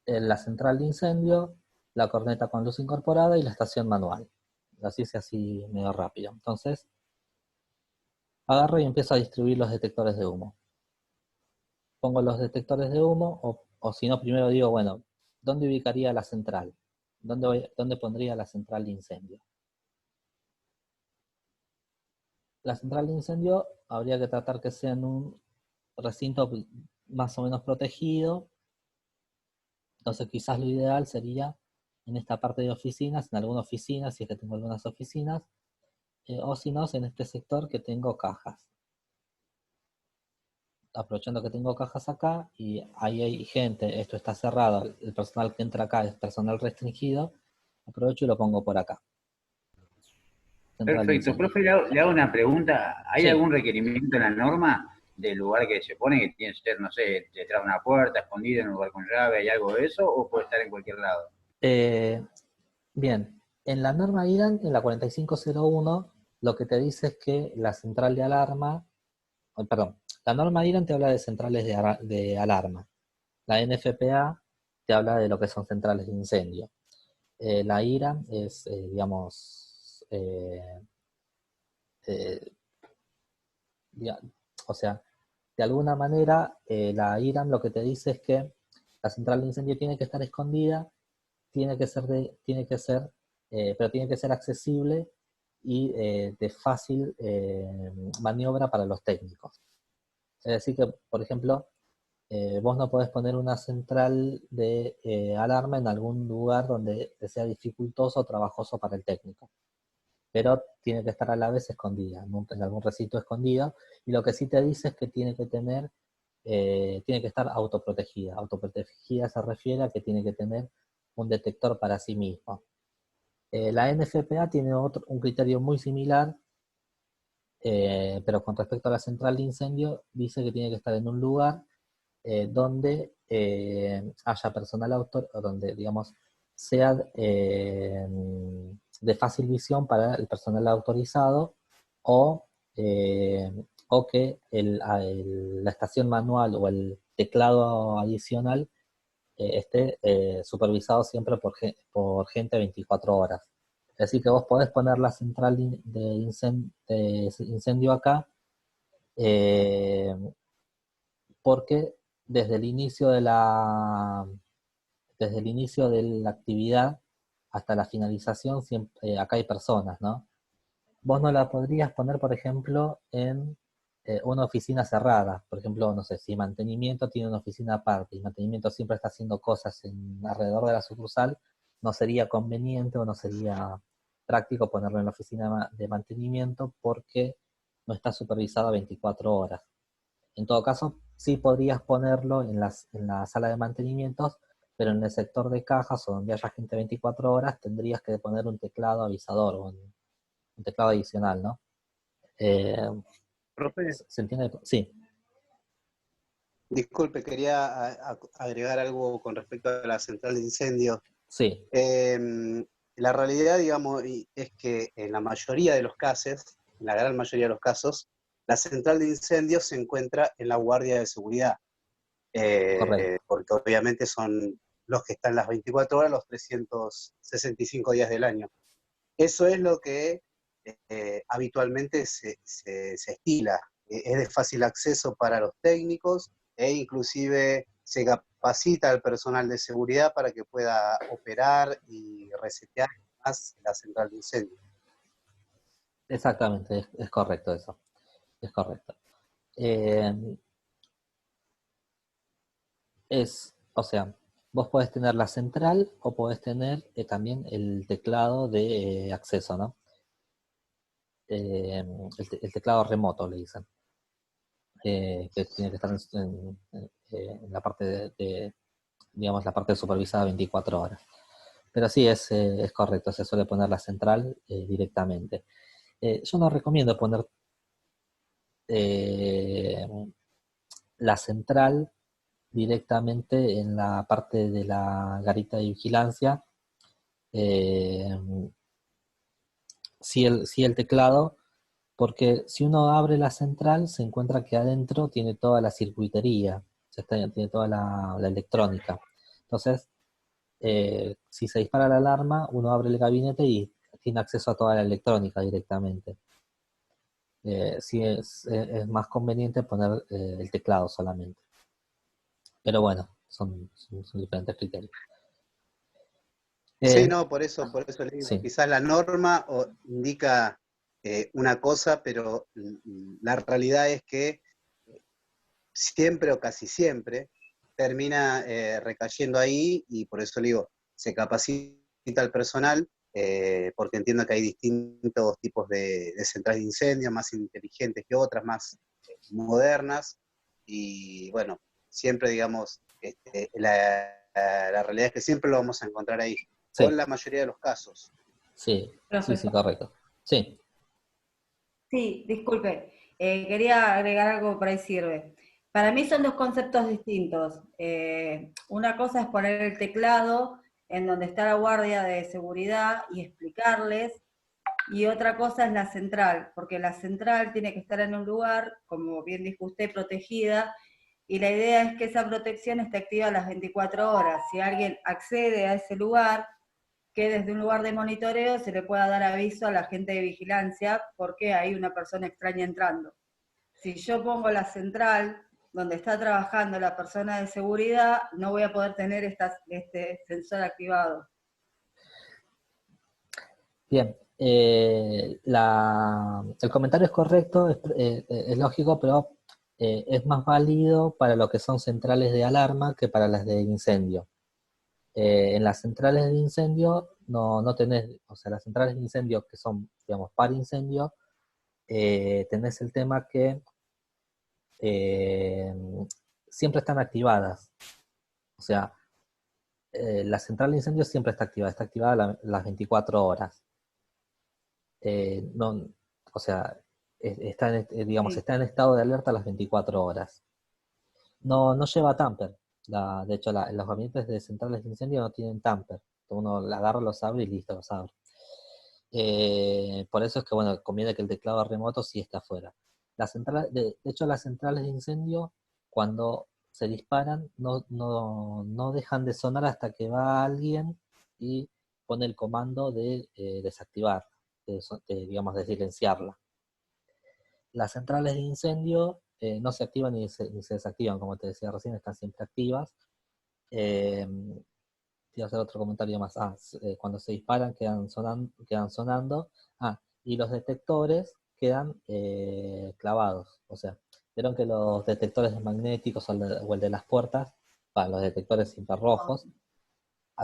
la central de incendio, la corneta con luz incorporada y la estación manual. Así hice así medio rápido. Entonces, agarro y empiezo a distribuir los detectores de humo. Pongo los detectores de humo, o si no, primero digo, bueno, ¿dónde ubicaría la central? ¿Dónde pondría la central de incendio? La central de incendio habría que tratar que sea en un recinto más o menos protegido. Entonces quizás lo ideal sería en esta parte de oficinas, en alguna oficina, si es que tengo algunas oficinas, o si no, en este sector que tengo cajas. Aprovechando que tengo cajas acá y ahí hay gente, esto está cerrado, el personal que entra acá es personal restringido, aprovecho y lo pongo por acá. Central de Perfecto. incendio. Profe, le hago una pregunta. ¿Hay Sí. algún requerimiento en la norma del lugar que se pone, que tiene que ser, no sé, detrás de una puerta, escondido en un lugar con llave? ¿Hay algo de eso o puede estar en cualquier lado? Bien, en la norma IRAN, en la 4501, lo que te dice es que la central de alarma, perdón, la norma IRAN te habla de centrales de alarma. La NFPA te habla de lo que son centrales de incendio. La IRAN es, digamos, eh, o sea, de alguna manera, la IRAN lo que te dice es que la central de incendio tiene que estar escondida, pero tiene que ser accesible y de fácil maniobra para los técnicos. Es decir que, por ejemplo, vos no podés poner una central de alarma en algún lugar donde sea dificultoso o trabajoso para el técnico, pero tiene que estar a la vez escondida, en algún recinto escondido, y lo que sí te dice es que tiene que estar autoprotegida. Autoprotegida se refiere a que tiene que tener un detector para sí mismo. La NFPA tiene un criterio muy similar, pero con respecto a la central de incendio, dice que tiene que estar en un lugar donde haya personal autor, o donde, digamos, sea de fácil visión para el personal autorizado, o, o que la estación manual o el teclado adicional esté supervisado siempre por gente 24 horas. Es decir, que vos podés poner la central de incendio acá, porque desde el inicio desde el inicio de la actividad hasta la finalización, siempre, acá hay personas, ¿no? Vos no la podrías poner, por ejemplo, en una oficina cerrada. Por ejemplo, no sé, si mantenimiento tiene una oficina aparte y mantenimiento siempre está haciendo cosas alrededor de la sucursal, no sería conveniente o no sería práctico ponerlo en la oficina de mantenimiento porque no está supervisado 24 horas. En todo caso, sí podrías ponerlo en la sala de mantenimientos, pero en el sector de cajas o donde haya gente 24 horas tendrías que poner un teclado avisador o un teclado adicional, ¿no? Eh, Profe, ¿Se entiende? Sí, disculpe, quería agregar algo con respecto a la central de incendios. sí, La realidad, digamos, es que en la mayoría de los casos, en la gran mayoría de los casos, la central de incendios se encuentra en la guardia de seguridad, correcto. porque obviamente son los que están las 24 horas, los 365 días del año. Eso es lo que habitualmente se estila. Es de fácil acceso para los técnicos e inclusive se capacita al personal de seguridad para que pueda operar y resetear más la central de incendio. Exactamente, es correcto eso. Es correcto. Eh, o sea, vos podés tener la central o podés tener también el teclado de acceso, ¿no? El teclado remoto, le dicen. Que tiene que estar en la parte digamos, la parte supervisada 24 horas. Pero sí, es correcto, se suele poner la central directamente. Yo no recomiendo poner eh, la central directamente en la parte de la garita de vigilancia. Eh, sí el teclado, porque si uno abre la central se encuentra que adentro tiene toda la circuitería, tiene toda la electrónica. Entonces, si se dispara la alarma, uno abre el gabinete y tiene acceso a toda la electrónica directamente. Sí es más conveniente poner el teclado solamente. Pero bueno, son diferentes criterios. Sí, no, por eso le digo, Sí, quizás la norma indica una cosa, pero la realidad es que siempre o casi siempre termina recayendo ahí y por eso le digo, se capacita al personal porque entiendo que hay distintos tipos de centrales de incendio, más inteligentes que otras, más modernas y bueno, siempre digamos, la realidad es que siempre lo vamos a encontrar ahí, o en sí, la mayoría de los casos. sí, Profesor. correcto. Sí, Sí, disculpe. Quería agregar algo por ahí sirve. Para mí son dos conceptos distintos. Una cosa es poner el teclado en donde está la guardia de seguridad y explicarles, y otra cosa es la central, porque la central tiene que estar en un lugar, como bien dijo usted, protegida, y la idea es que esa protección esté activa las 24 horas. Si alguien accede a ese lugar, que desde un lugar de monitoreo se le pueda dar aviso a la gente de vigilancia porque hay una persona extraña entrando. Si yo pongo la central donde está trabajando la persona de seguridad, no voy a poder tener este sensor activado. bien. El comentario es correcto, es lógico, pero es más válido para lo que son centrales de alarma que para las de incendio. En las centrales de incendio no tenés, o sea, las centrales de incendio que son, digamos, para incendio, tenés el tema que eh, siempre están activadas. O sea, la central de incendio siempre está activada las 24 horas. No, o sea, está en, digamos, Sí. está en estado de alerta las 24 horas. no lleva tamper. De hecho, los gabinetes de centrales de incendio no tienen tamper. Uno la agarra, los abre y listo, los abre. Por eso es que, bueno, conviene que el teclado remoto sí esté afuera. De hecho, las centrales de incendio, cuando se disparan, no dejan de sonar hasta que va alguien y pone el comando de desactivar, digamos, de silenciarla. Las centrales de incendio no se activan ni se desactivan, como te decía recién, están siempre activas. Quiero hacer otro comentario más. Cuando se disparan quedan sonando. Y los detectores quedan clavados. O sea, vieron que los detectores magnéticos o el de las puertas, los detectores infrarrojos,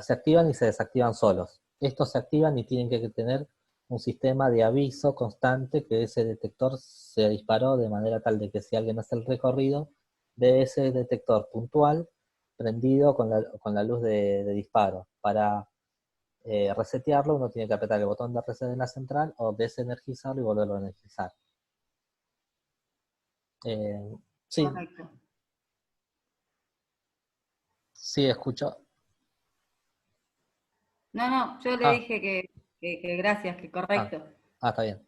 se activan y se desactivan solos. Estos se activan y tienen que tener un sistema de aviso constante que ese detector se disparó de manera tal de que si alguien hace el recorrido de ese detector puntual, prendido con la luz de disparo. Para resetearlo uno tiene que apretar el botón de reset en la central o desenergizarlo y volverlo a energizar. Sí, Correcto. sí, escucho. No, yo le dije que gracias, que correcto. Está bien.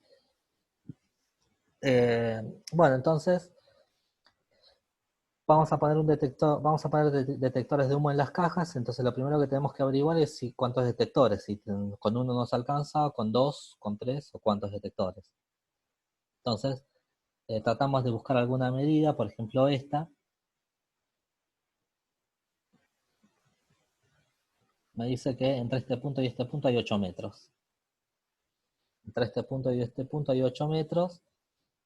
Bueno, entonces vamos a poner detectores de humo en las cajas. Entonces lo primero que tenemos que averiguar es cuántos detectores, si con uno nos alcanza, con dos, con tres o cuántos detectores. Entonces tratamos de buscar alguna medida, por ejemplo esta. Me dice que entre este punto y este punto hay 8 metros. Entre este punto y este punto hay 8 metros.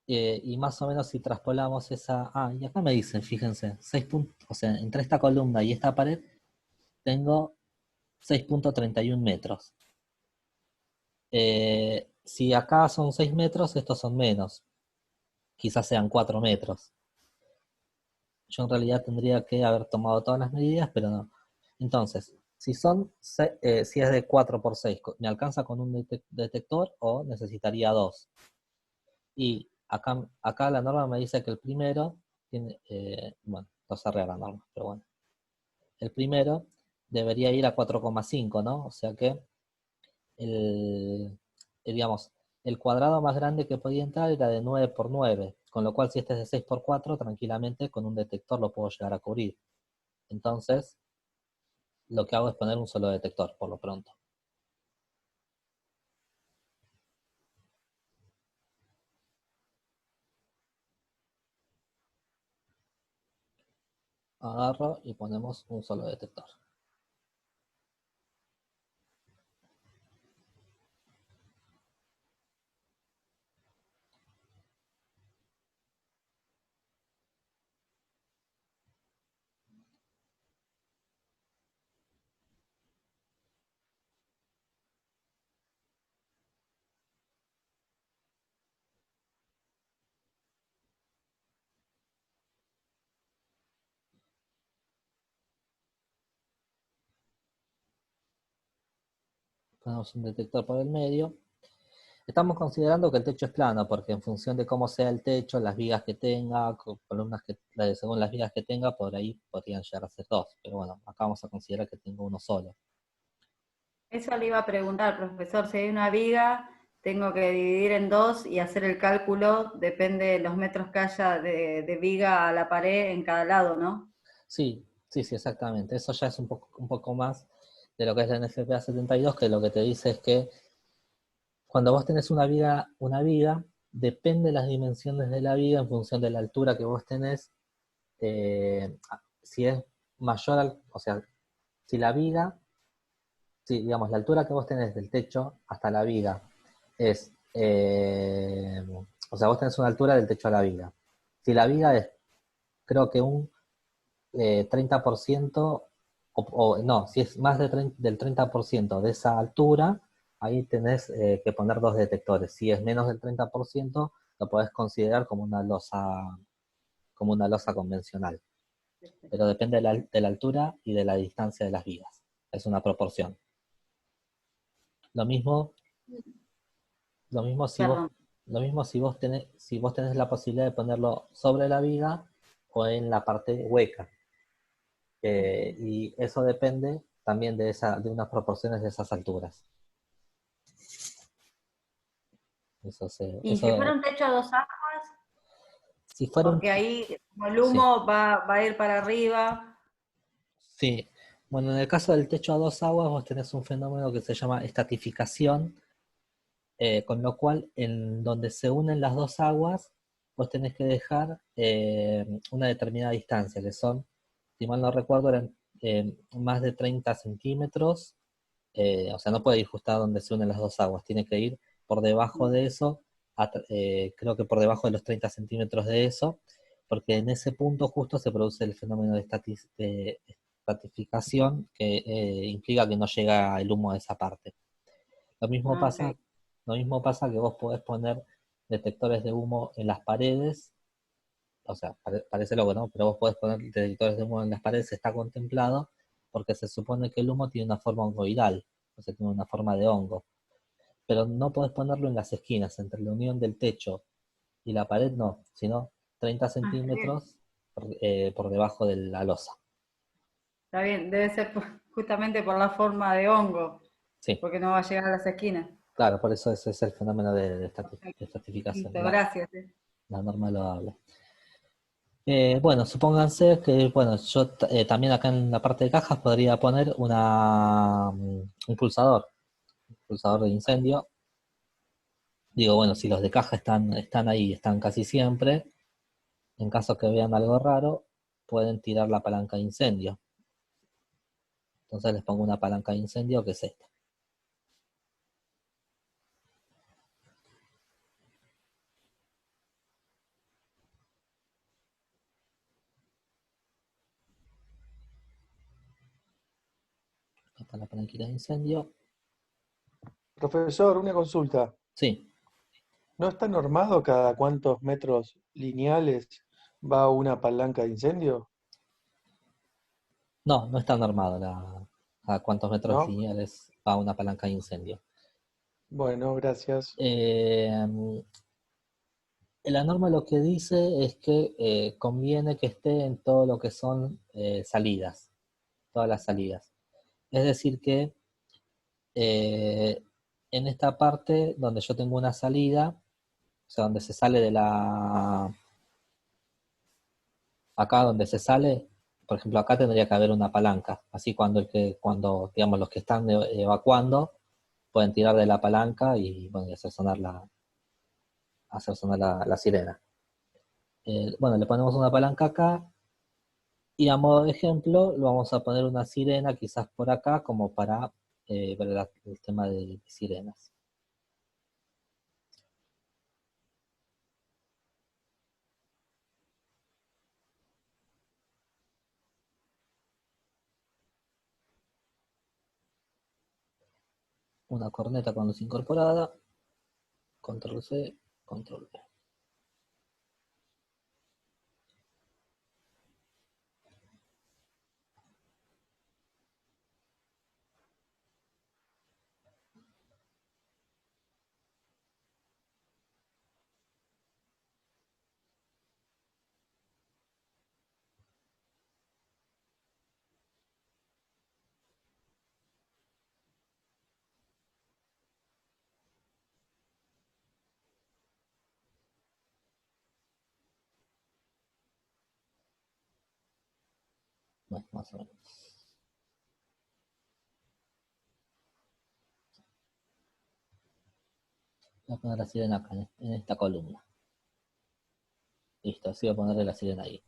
Y más o menos si traspolamos esa... y acá me dicen, fíjense, 6 puntos, o sea, entre esta columna y esta pared tengo 6.31 metros. Si acá son 6 metros, estos son menos. Quizás sean 4 metros. Yo en realidad tendría que haber tomado todas las medidas, pero no. Entonces, si es de 4 por 6, ¿me alcanza con un detector o necesitaría 2? Y acá la norma me dice que el primero tiene, bueno, no cerré la norma, pero bueno. El primero debería ir a 4,5, ¿no? O sea que digamos, el cuadrado más grande que podía entrar era de 9 por 9, con lo cual si este es de 6 por 4, tranquilamente con un detector lo puedo llegar a cubrir. Entonces, lo que hago es poner un solo detector, por lo pronto. Agarro y ponemos un solo detector. Ponemos un detector por el medio. Estamos considerando que el techo es plano, porque en función de cómo sea el techo, las vigas que tenga, columnas según las vigas que tenga, por ahí podrían llegar a ser 2. Pero bueno, acá vamos a considerar que tengo uno solo. Eso le iba a preguntar, profesor, si hay una viga, tengo que dividir en 2 y hacer el cálculo, depende de los metros que haya de viga a la pared en cada lado, ¿no? Sí, exactamente. Eso ya es un poco más de lo que es la NFPA 72, que lo que te dice es que cuando vos tenés una viga, depende de las dimensiones de la viga en función de la altura que vos tenés. Si es mayor, o sea, si la viga, digamos, la altura que vos tenés del techo hasta la viga es, o sea, vos tenés una altura del techo a la viga. Si la viga es, creo que un 30%, no, si es más del 30% de esa altura, ahí tenés que poner 2 detectores. Si es menos del 30%, lo podés considerar como una losa convencional. Pero depende de la altura y de la distancia de las vigas. Es una proporción. Lo mismo si vos, Perdón. si vos tenés la posibilidad de ponerlo sobre la viga o en la parte hueca. Y eso depende también de unas proporciones de esas alturas. Y si fuera un techo a 2 aguas, si fuera porque ahí como el humo va a ir para arriba. Sí, bueno, en el caso del techo a 2 aguas vos tenés un fenómeno que se llama estratificación, con lo cual en donde se unen las 2 aguas, vos tenés que dejar una determinada distancia, que son, si mal no recuerdo, eran más de 30 centímetros, o sea, no puede ir justo a donde se unen las 2 aguas, tiene que ir por debajo de eso, creo que por debajo de los 30 centímetros de eso, porque en ese punto justo se produce el fenómeno de estratificación que implica que no llega el humo a esa parte. Lo mismo pasa, Ok. lo mismo pasa que vos podés poner detectores de humo en las paredes, o sea, parece loco, ¿no? Pero vos podés poner detectores de humo en las paredes, está contemplado, porque se supone que el humo tiene una forma hongoidal, o sea, tiene una forma de hongo. Pero no podés ponerlo en las esquinas, entre la unión del techo y la pared no, sino 30 Ah, está bien. centímetros por debajo de la losa. Está bien, debe ser justamente por la forma de hongo, Sí, porque no va a llegar a las esquinas. claro, por eso ese es el fenómeno de estratificación. Listo, gracias. La norma lo habla. Bueno, supónganse que, bueno, yo también acá en la parte de cajas podría poner un pulsador de incendio. Digo, bueno, si los de caja están ahí, están casi siempre, en caso que vean algo raro, pueden tirar la palanca de incendio. Entonces les pongo una palanca de incendio que es esta. Acá está la palanquita de incendio. Profesor, una consulta. Sí, ¿No está normado cada cuántos metros lineales va una palanca de incendio? no está normado a cuántos metros ¿No? lineales va una palanca de incendio. Bueno, gracias. Eh, La norma lo que dice es que conviene que esté en todo lo que son salidas, todas las salidas. Es decir que eh, en esta parte donde yo tengo una salida, o sea, donde se sale acá donde se sale, por ejemplo, acá tendría que haber una palanca. Así cuando digamos, los que están evacuando pueden tirar de la palanca y, bueno, y hacer sonar la sirena. Bueno, le ponemos una palanca acá. Y a modo de ejemplo, lo vamos a poner una sirena quizás por acá como para ver el tema de sirenas. Una corneta con luz incorporada, control C, control V. Bueno, más o menos. Voy a poner la sirena acá, en esta columna. Listo, así voy a ponerle la sirena ahí.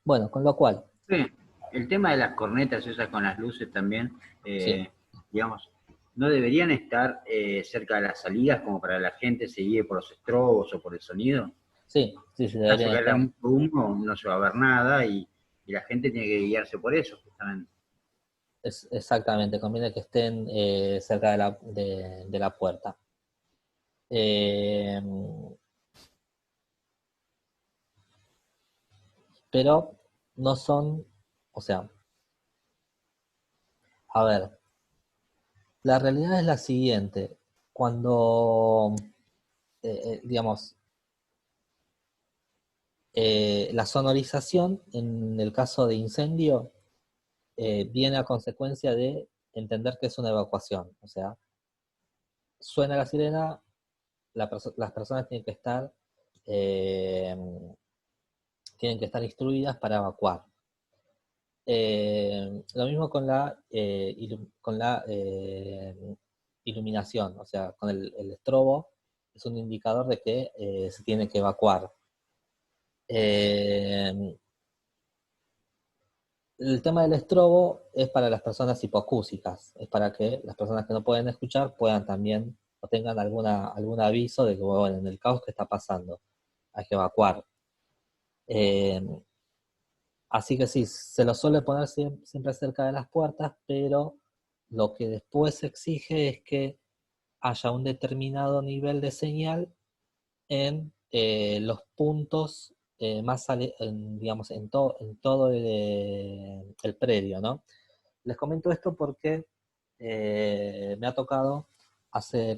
Bueno, con lo cual, Sí, el tema de las cornetas esas con las luces también, sí, digamos, no deberían estar cerca de las salidas como para que la gente se guíe por los estrobos o por el sonido. sí, En caso deberían que haya estar. un humo, no se va a ver nada y la gente tiene que guiarse por eso, justamente. Exactamente, conviene que estén cerca de la puerta. Eh, pero no son, o sea, a ver, la realidad es la siguiente. Cuando, digamos, La sonorización, en el caso de incendio, viene a consecuencia de entender que es una evacuación. O sea, suena la sirena, las personas eh, tienen que estar instruidas para evacuar. Lo mismo con la iluminación, o sea, con el estrobo, es un indicador de que se tiene que evacuar. El tema del estrobo es para las personas hipoacúsicas, es para que las personas que no pueden escuchar puedan también o tengan algún aviso de que, bueno, en el caos que está pasando hay que evacuar. Así que sí, se lo suele poner siempre cerca de las puertas, pero lo que después se exige es que haya un determinado nivel de señal en los puntos digamos, en todo el predio, ¿no? Les comento esto porque me ha tocado hacer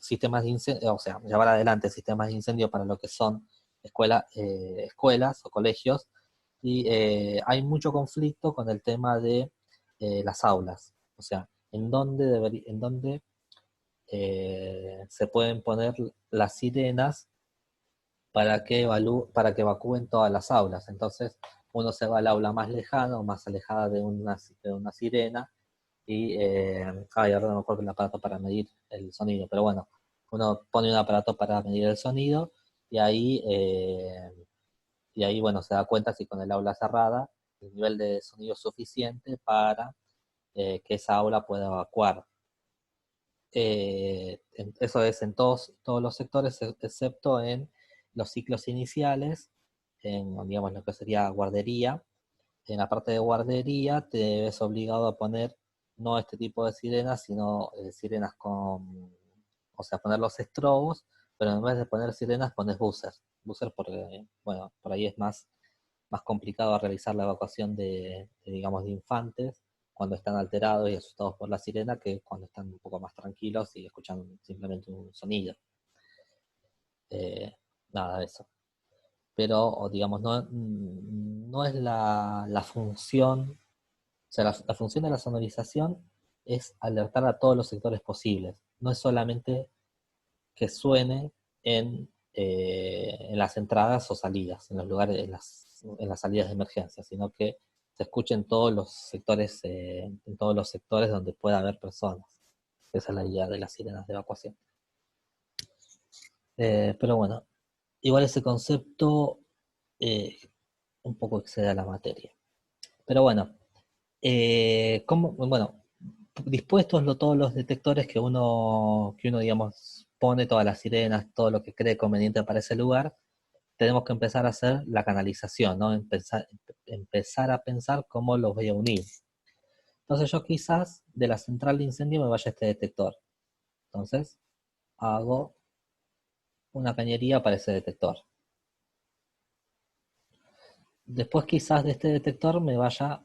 sistemas de incendio, o sea, llevar adelante sistemas de incendio para lo que son escuelas o colegios, y hay mucho conflicto con el tema de las aulas, o sea, en dónde se pueden poner las sirenas para que evacúen todas las aulas. Entonces, uno se va al aula más lejana o más alejada de una sirena, y ahora no me acuerdo el aparato para medir el sonido, pero bueno, uno pone un aparato para medir el sonido, y ahí bueno, se da cuenta si con el aula cerrada el nivel de sonido es suficiente para que esa aula pueda evacuar. Eso es en todos los sectores, excepto en los ciclos iniciales, en, digamos, lo que sería guardería. En la parte de guardería te ves obligado a poner no este tipo de sirenas, sino sirenas o sea, poner los estrobos, pero en vez de poner sirenas pones buzzers. Buzzers porque, bueno, por ahí es más complicado realizar la evacuación digamos, de infantes cuando están alterados y asustados por la sirena, que cuando están un poco más tranquilos y escuchan simplemente un sonido. Nada de eso. Pero, digamos, no es la función, o sea, la función de la sonorización es alertar a todos los sectores posibles. No es solamente que suene en las entradas o salidas, en los lugares, en las salidas de emergencia, sino que se escuche en todos los sectores donde pueda haber personas. Esa es la idea de las sirenas de evacuación. Pero bueno, igual ese concepto un poco excede a la materia. Pero bueno, bueno, dispuestos todos los detectores que uno, digamos, pone todas las sirenas, todo lo que cree conveniente para ese lugar, tenemos que empezar a hacer la canalización, ¿no? Empezar a pensar cómo los voy a unir. Entonces yo quizás de la central de incendio me vaya a este detector. Entonces hago una cañería para ese detector. Después quizás de este detector me vaya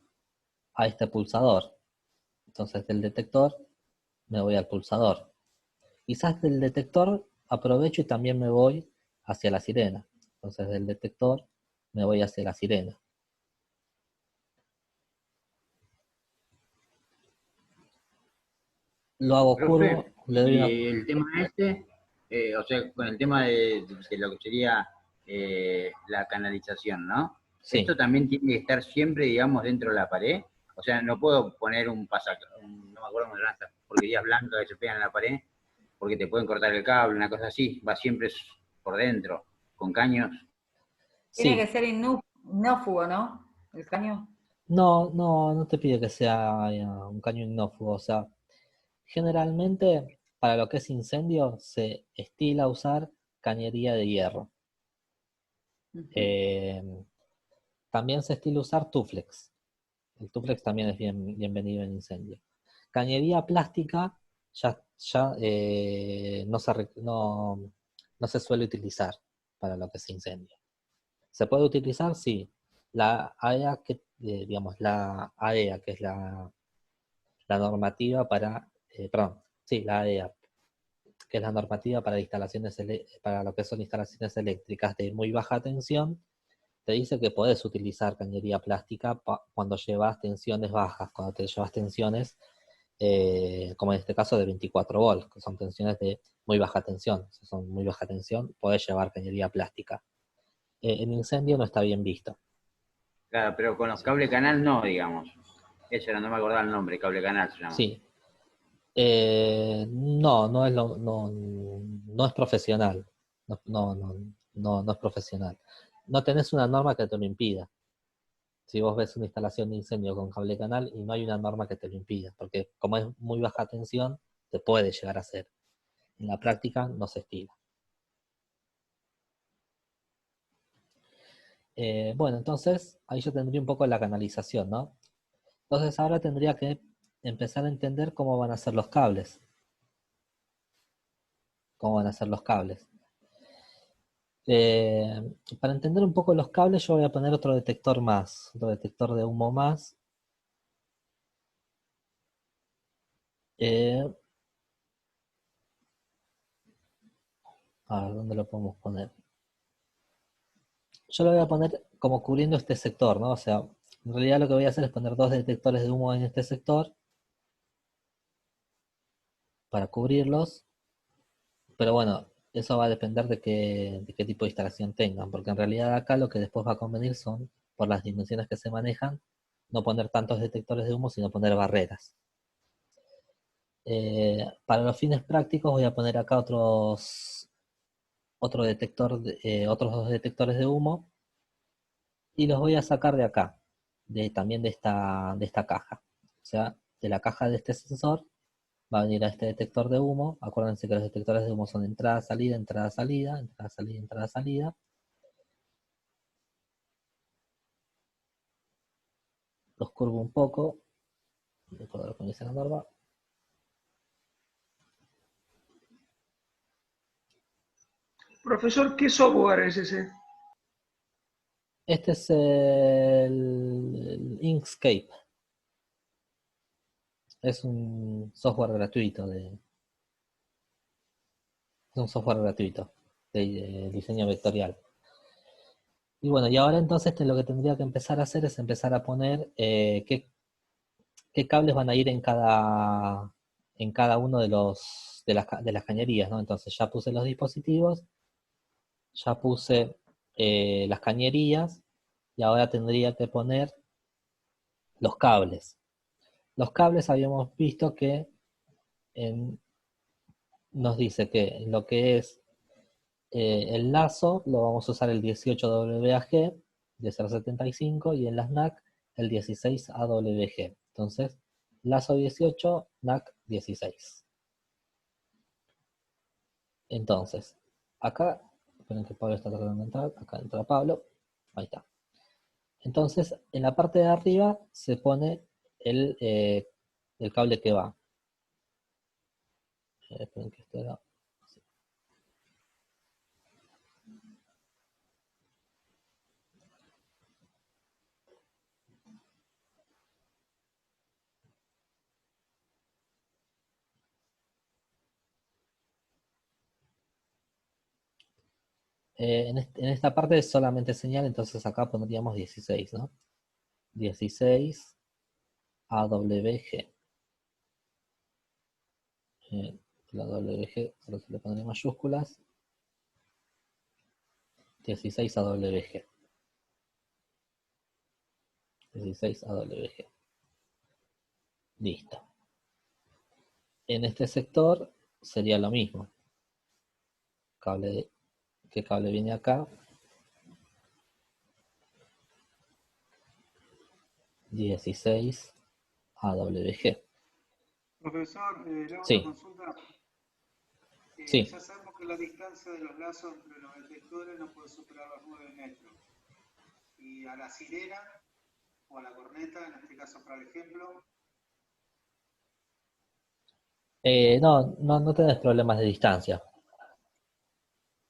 a este pulsador. Entonces del detector me voy al pulsador. Quizás del detector aprovecho y también me voy hacia la sirena. Entonces del detector me voy hacia la sirena. Lo hago curvo, Profe, le doy una... y el tema o sea, con el tema de lo que sería la canalización, ¿no? Sí, Esto también tiene que estar siempre, digamos, dentro de la pared. O sea, no puedo poner no me acuerdo cómo se llaman estas porquerías blancas que se pegan en la pared, porque te pueden cortar el cable, una cosa así. Va siempre por dentro, con caños. Tiene que sí. ser inófugo, ¿no? El caño. No te pide que sea un caño ignófugo. O sea, generalmente para lo que es incendio se estila usar cañería de hierro. Ujú. Eh, También se estila usar tuflex. El tuflex también es bienvenido en incendio. Cañería plástica ya no se suele utilizar para lo que es incendio. ¿Se puede utilizar? Sí. La AEA, digamos, la AEA, que es la normativa para, perdón, sí, la AEA, que es la normativa para para lo que son instalaciones eléctricas de muy baja tensión, te dice que podés utilizar cañería plástica cuando llevas tensiones bajas, cuando te llevas tensiones, como en este caso de 24 volts, que son tensiones de muy baja tensión. Si son muy baja tensión, podés llevar cañería plástica. En incendio no está bien visto. Claro, pero con los cable canal no, digamos. Eso era, no me acordaba el nombre, cable canal se llama. Sí. No es profesional. No es profesional. No tenés una norma que te lo impida. Si vos ves una instalación de incendio con cable canal y no hay una norma que te lo impida, porque como es muy baja tensión, te puede llegar a hacer. En la práctica no se estila. Bueno, entonces ahí yo tendría un poco la canalización, ¿no? Entonces ahora tendría que empezar a entender cómo van a ser los cables. Cómo van a ser los cables. Para entender un poco los cables, yo voy a poner otro detector más, otro detector de humo más. A ver, ¿dónde lo podemos poner? Yo lo voy a poner como cubriendo este sector, ¿no? O sea, en realidad lo que voy a hacer es poner 2 detectores de humo en este sector para cubrirlos. Pero bueno, eso va a depender de qué tipo de instalación tengan, porque en realidad acá lo que después va a convenir son, por las dimensiones que se manejan, no poner tantos detectores de humo, sino poner barreras. Para los fines prácticos voy a poner acá otros 2 detectores de humo y los voy a sacar de acá, también de esta caja. O sea, de la caja de este sensor va a venir a este detector de humo. Acuérdense que los detectores de humo son entrada, salida, entrada, salida, entrada, salida, entrada, salida. Los curvo un poco. De acuerdo con esa norma. Profesor, ¿qué software es ese? Este es el Inkscape. Es un software gratuito de diseño vectorial. Y bueno, y ahora entonces lo que tendría que empezar a hacer es empezar a poner qué cables van a ir en cada uno de las cañerías, ¿no? Entonces ya puse los dispositivos, ya puse las cañerías, y ahora tendría que poner los cables. Los cables habíamos visto que nos dice que en lo que es el lazo lo vamos a usar el 18WAG de 0.75 y en las NAC el 16AWG. Entonces, lazo 18, NAC 16. Entonces, acá, esperen que Pablo está tratando de entrar, acá entra Pablo, ahí está. Entonces, en la parte de arriba se pone el cable que va. Esperen que esto era... en esta parte es solamente señal, entonces acá pondríamos 16, ¿no? 16 AWG. La WG solo se le pondré mayúsculas. 16 AWG. 16 AWG. Listo. En este sector sería lo mismo. ¿Qué cable viene acá? 16 AWG. Profesor, le hago Sí. una consulta. Sí. Ya sabemos que la distancia de los lazos entre los detectores no puede superar los 9 metros. Y a la sirena o a la corneta, en este caso para el ejemplo. No tenés problemas de distancia.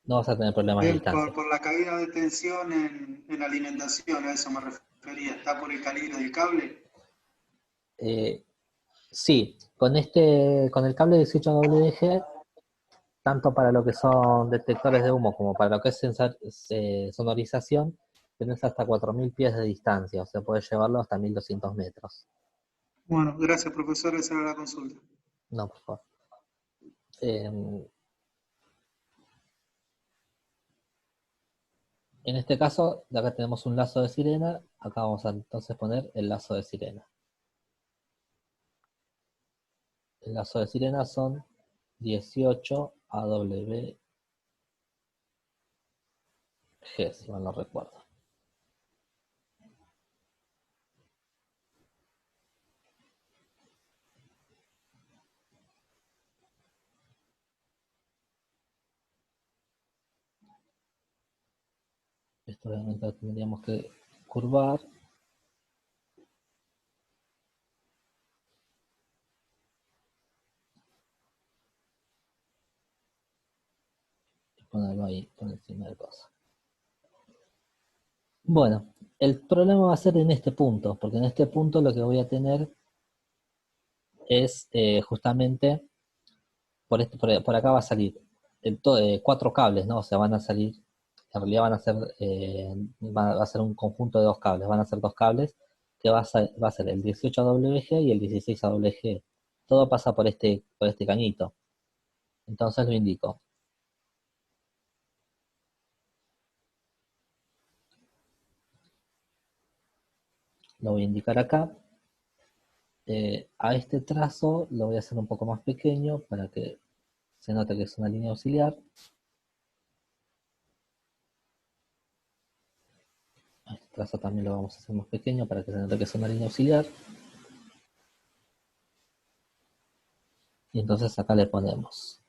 No vas a tener problemas de distancia. Por la caída de tensión en alimentación, a eso me refería. ¿Está por el calibre del cable? Sí, con el cable 18WG tanto para lo que son detectores de humo como para lo que es sonorización, tenés hasta 4.000 pies de distancia, o sea, podés llevarlo hasta 1.200 metros. Bueno, gracias, profesor. Esa era la consulta. No, por favor. En este caso, de acá tenemos un lazo de sirena, acá vamos a entonces poner el lazo de sirena. El lazo de sirena son 18 AWG, si mal no recuerdo. Esto obviamente tendríamos que curvar. Y ponerlo ahí por encima de cosas. Bueno, el problema va a ser en este punto, porque en este punto lo que voy a tener es justamente, por acá va a salir 4 cables, ¿no? O sea, van a salir, en realidad van a ser, va a ser un conjunto de 2 cables, van a ser 2 cables que va a ser el 18AWG y el 16AWG. Todo pasa por este cañito. Entonces lo indico. Lo voy a indicar acá. A este trazo lo voy a hacer un poco más pequeño para que se note que es una línea auxiliar. A este trazo también lo vamos a hacer más pequeño para que se note que es una línea auxiliar. Y entonces acá le ponemos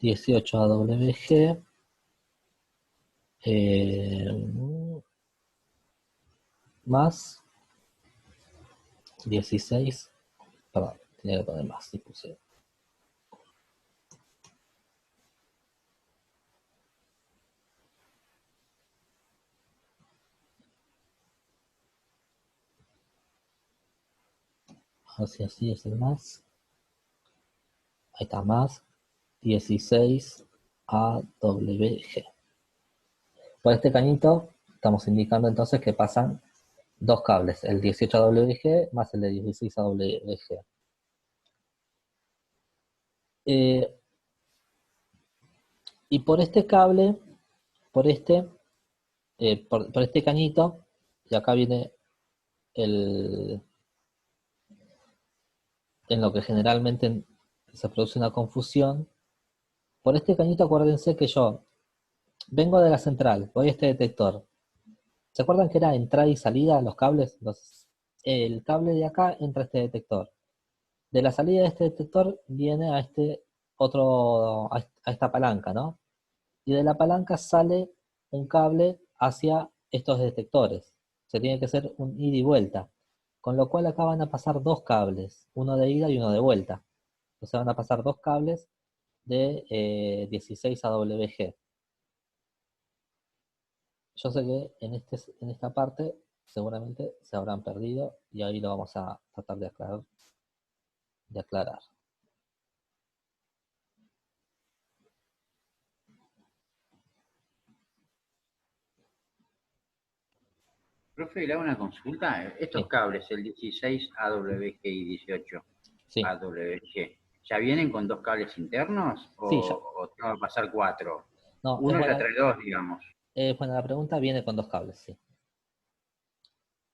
(18AWG) más 16, perdón, tenía que poner más, si puse. Así es el más. Ahí está, más 16 AWG. Por este cañito estamos indicando entonces que pasan 2 cables, el 18AWG más el de 16AWG. Y por este cable, por este cañito, y acá viene en lo que generalmente se produce una confusión. Por este cañito acuérdense que yo vengo de la central, voy a este detector. ¿Se acuerdan que era entrada y salida los cables? Entonces, el cable de acá entra a este detector. De la salida de este detector viene a a esta palanca, ¿no? Y de la palanca sale un cable hacia estos detectores. Se tiene que hacer un ida y vuelta. Con lo cual acá van a pasar 2 cables, uno de ida y uno de vuelta. O sea, van a pasar 2 cables de 16 AWG. Yo sé que en esta parte seguramente se habrán perdido y ahí lo vamos a tratar de aclarar. Profe, le hago una consulta. Estos Sí. cables, el 16 AWG y 18 Sí. AWG, ¿ya vienen con 2 cables internos Sí, o tengo que pasar 4? no, Uno ya trae 2, digamos. buena la pregunta, viene con 2 cables, sí.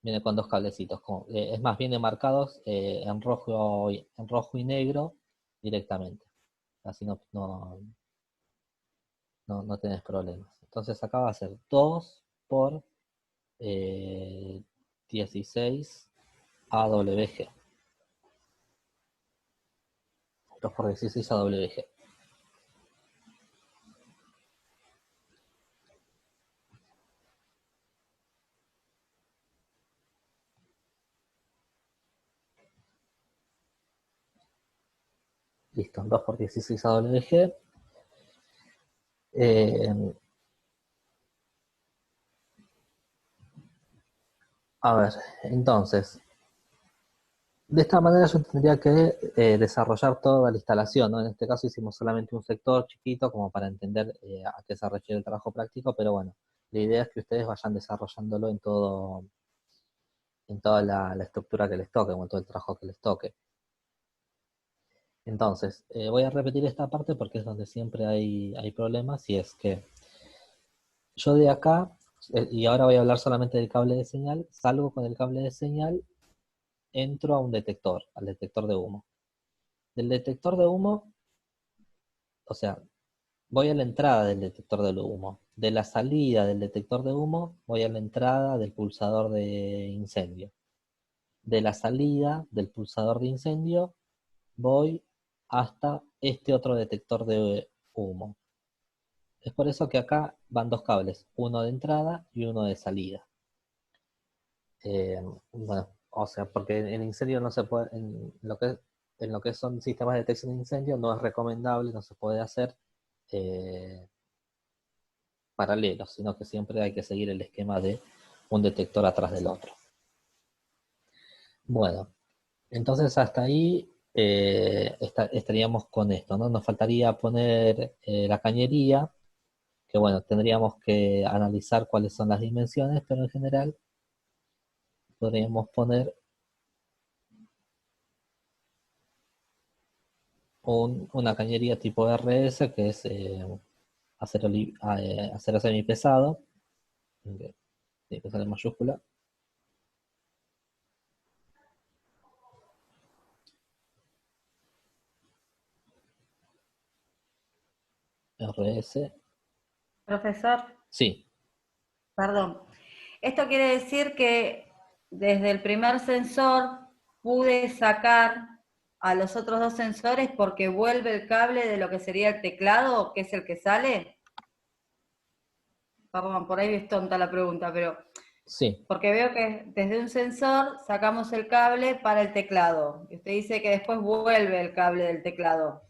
Viene con 2 cablecitos. Es más, viene marcados en rojo y negro directamente. Así no tenés problemas. Entonces acá va a ser 2 por 16 AWG. 2 por 16 AWG. Listo, 2 por 16 AWG. A ver, entonces, de esta manera yo tendría que desarrollar toda la instalación, ¿no? En este caso hicimos solamente un sector chiquito como para entender a qué se refiere el trabajo práctico, pero bueno, la idea es que ustedes vayan desarrollándolo en toda la estructura que les toque, o en todo el trabajo que les toque. Entonces, voy a repetir esta parte porque es donde siempre hay problemas, y es que yo de acá, y ahora voy a hablar solamente del cable de señal, salgo con el cable de señal, entro a un detector, al detector de humo. Del detector de humo, o sea, voy a la entrada del detector de humo. De la salida del detector de humo, voy a la entrada del pulsador de incendio. De la salida del pulsador de incendio, voy hasta este otro detector de humo. Es por eso que acá van dos cables, uno de entrada y uno de salida. Bueno, o sea, porque en incendio no se puede, en lo que son sistemas de detección de incendio no es recomendable, no se puede hacer eh, paralelos, sino que siempre hay que seguir el esquema de un detector atrás del otro. Bueno, entonces hasta ahí estaríamos con esto, ¿no? Nos faltaría poner la cañería, que bueno, tendríamos que analizar cuáles son las dimensiones, pero en general podríamos poner una cañería tipo RS, que es acero semipesado, que tiene que ser en mayúscula, RS, Profesor, sí, perdón. Esto quiere decir que desde el primer sensor pude sacar a los otros dos sensores porque vuelve el cable de lo que sería el teclado, que es el que sale. Perdón, por ahí es tonta la pregunta, pero sí, porque veo que desde un sensor sacamos el cable para el teclado. Y usted dice que después vuelve el cable del teclado.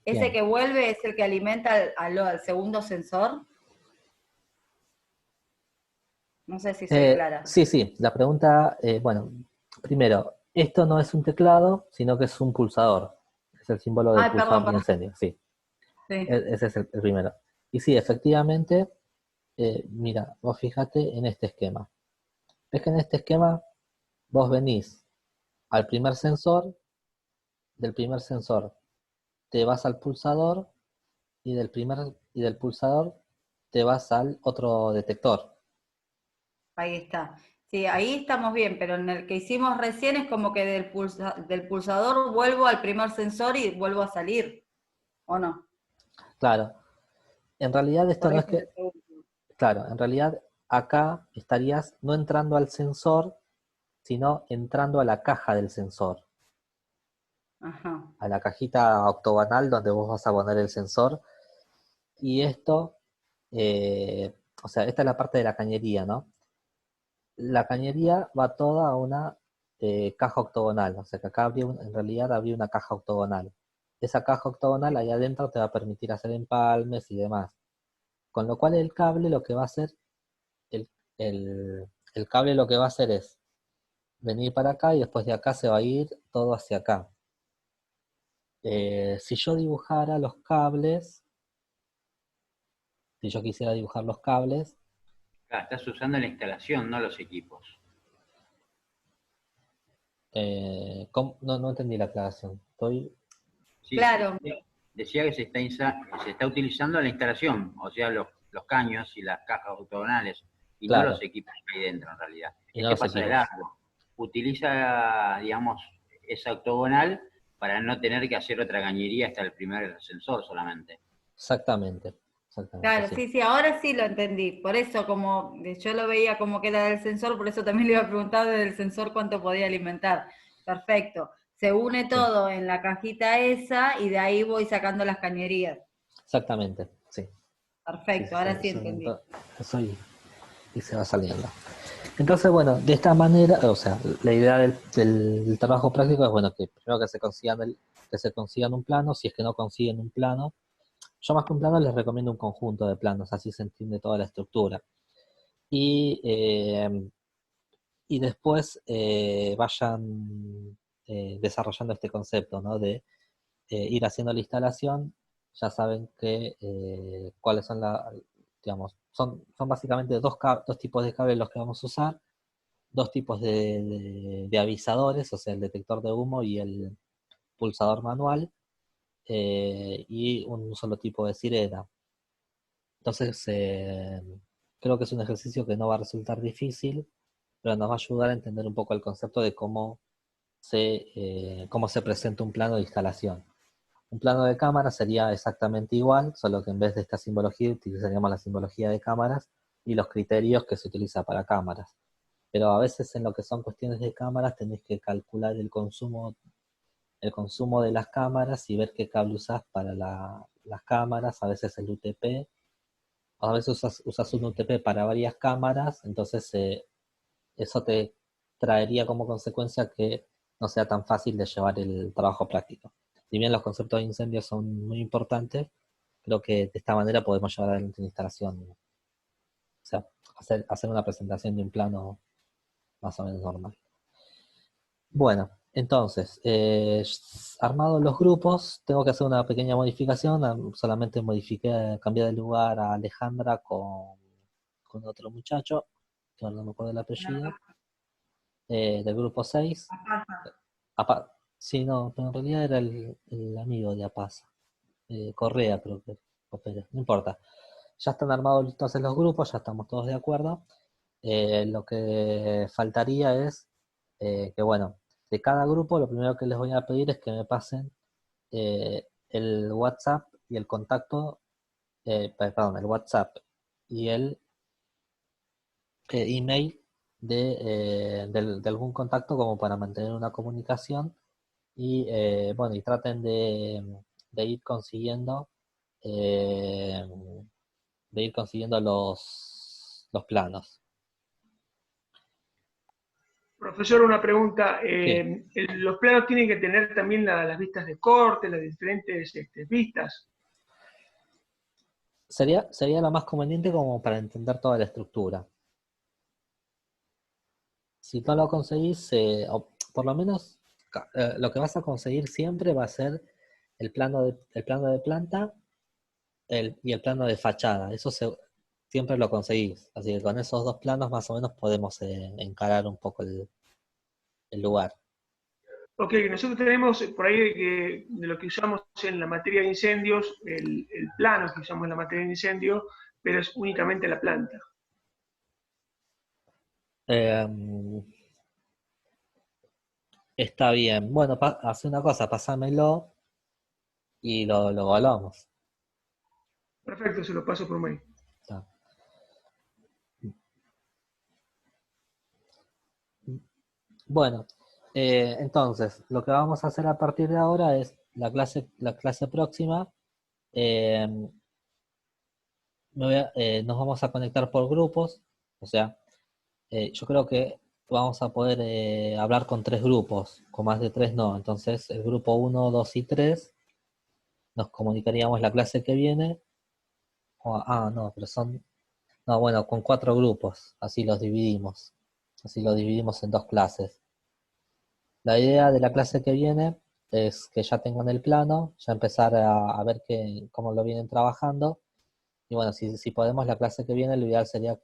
¿Ese bien. que vuelve es el que alimenta al segundo sensor? No sé si soy clara. Sí, sí, la pregunta, bueno, primero, esto no es un teclado, sino que es un pulsador. Es el símbolo del Ay, pulsador perdón, de perdón. incendio, sí. Sí. Ese es el primero. Y sí, efectivamente, mira, vos fíjate en este esquema. Ves que en este esquema vos venís al primer sensor, del primer sensor te vas al pulsador, y del pulsador te vas al otro detector. Ahí está. Sí, ahí estamos bien, pero en el que hicimos recién es como que del pulsador vuelvo al primer sensor y vuelvo a salir, ¿o no? Claro, en realidad esto Por no es eso que, te pregunto. claro, en realidad acá estarías no entrando al sensor, sino entrando a la caja del sensor, Ajá. a la cajita octogonal donde vos vas a poner el sensor. Y esto, o sea, esta es la parte de la cañería, ¿no? La cañería va toda a una caja octogonal, o sea que acá en realidad habría una caja octogonal. Esa caja octogonal ahí adentro te va a permitir hacer empalmes y demás. Con lo cual el cable lo que va a hacer, el, el cable lo que va a hacer es venir para acá, y después de acá se va a ir todo hacia acá. Si yo dibujara los cables, si yo quisiera dibujar los cables, Ah, estás usando la instalación, no los equipos. no, no entendí la aclaración. Sí, Claro. decía que se está utilizando la instalación, o sea, los caños y las cajas octogonales, y no los Claro, equipos que hay dentro en realidad. y no los Pasa de equipos. largo. Utiliza, digamos, esa octogonal para no tener que hacer otra cañería hasta el primer sensor solamente. Exactamente, exactamente, Claro, sí. sí, sí, ahora sí lo entendí. Por eso, como yo lo veía como que era del sensor, por eso también le iba a preguntar desde el sensor cuánto podía alimentar. Perfecto. Se une Sí, todo en la cajita esa y de ahí voy sacando las cañerías. exactamente, sí. Sí, Perfecto, sí, ahora sí entendí. eso y se va saliendo. Entonces, bueno, de esta manera, o sea, la idea del trabajo práctico es, bueno, que primero que se consigan un plano. Si es que no consiguen un plano, yo más que un plano les recomiendo un conjunto de planos, así se entiende toda la estructura. Y y después vayan desarrollando este concepto, ¿no? De ir haciendo la instalación. Ya saben que cuáles son digamos, son básicamente dos tipos de cables los que vamos a usar, dos tipos de avisadores, o sea, el detector de humo y el pulsador manual, y un solo tipo de sirena. Entonces, creo que es un ejercicio que no va a resultar difícil, pero nos va a ayudar a entender un poco el concepto de cómo se presenta un plano de instalación. Un plano de cámara sería exactamente igual, solo que en vez de esta simbología utilizaríamos la simbología de cámaras y los criterios que se utiliza para cámaras. Pero a veces en lo que son cuestiones de cámaras tenéis que calcular el consumo de las cámaras y ver qué cable usás para las cámaras, a veces el UTP, a veces usas un UTP para varias cámaras, entonces eso te traería como consecuencia que no sea tan fácil de llevar el trabajo práctico. Si bien los conceptos de incendios son muy importantes, creo que de esta manera podemos llevar adelante una instalación, o sea, hacer una presentación de un plano más o menos normal. Bueno, entonces, armados los grupos, tengo que hacer una pequeña modificación, solamente cambié de lugar a Alejandra con otro muchacho, que ahora no me acuerdo el apellido, del grupo 6. Sí, no, pero en realidad era el amigo de Apasa. Correa, creo que. No importa. Ya están armados entonces los grupos, ya estamos todos de acuerdo. Lo que faltaría es que, bueno, de cada grupo lo primero que les voy a pedir es que me pasen el WhatsApp y el contacto, perdón, el WhatsApp y el email de algún contacto como para mantener una comunicación y bueno, y traten de ir consiguiendo eh, los planos. Profesor, una pregunta. Sí. ¿Los planos tienen que tener también las vistas de corte, las diferentes vistas? Sería lo más conveniente como para entender toda la estructura. Si no lo conseguís, o por lo menos lo que vas a conseguir siempre va a ser el plano de planta y el plano de fachada. Eso siempre lo conseguís. Así que con esos dos planos más o menos podemos encarar un poco el lugar. Ok, nosotros tenemos por ahí de lo que usamos en la materia de incendios, el plano que usamos en la materia de incendios, pero es únicamente la planta. Está bien. Bueno, hace una cosa, pásamelo y lo evaluamos. Perfecto, se lo paso por mail. Está. Bueno, entonces, lo que vamos a hacer a partir de ahora es la clase próxima. Nos vamos a conectar por grupos, o sea, yo creo que vamos a poder hablar con 3 grupos, con más de 3 no. Entonces, el grupo 1, 2 y 3 nos comunicaríamos la clase que viene. No, pero no, bueno, con 4 grupos, así los dividimos. Así los dividimos en 2 clases. La idea de la clase que viene es que ya tengan el plano, ya empezar a ver cómo lo vienen trabajando. Y bueno, si podemos, la clase que viene, lo ideal sería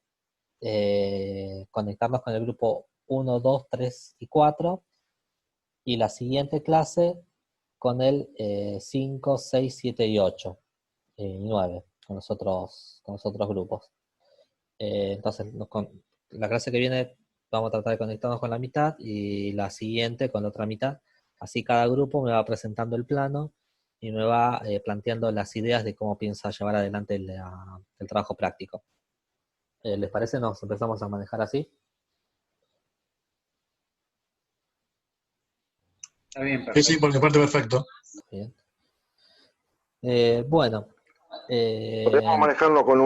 conectarnos con el grupo 1, 2, 3 y 4. Y la siguiente clase con el 5, 6, 7 y 8. Y 9, con los otros grupos. Entonces, la clase que viene vamos a tratar de conectarnos con la mitad y la siguiente con la otra mitad. Así cada grupo me va presentando el plano y me va planteando las ideas de cómo piensa llevar adelante el trabajo práctico. ¿Les parece? Nos empezamos a manejar así. Está bien, perfecto. Sí, por mi parte, perfecto. Bien. Bueno. Podemos manejarlo con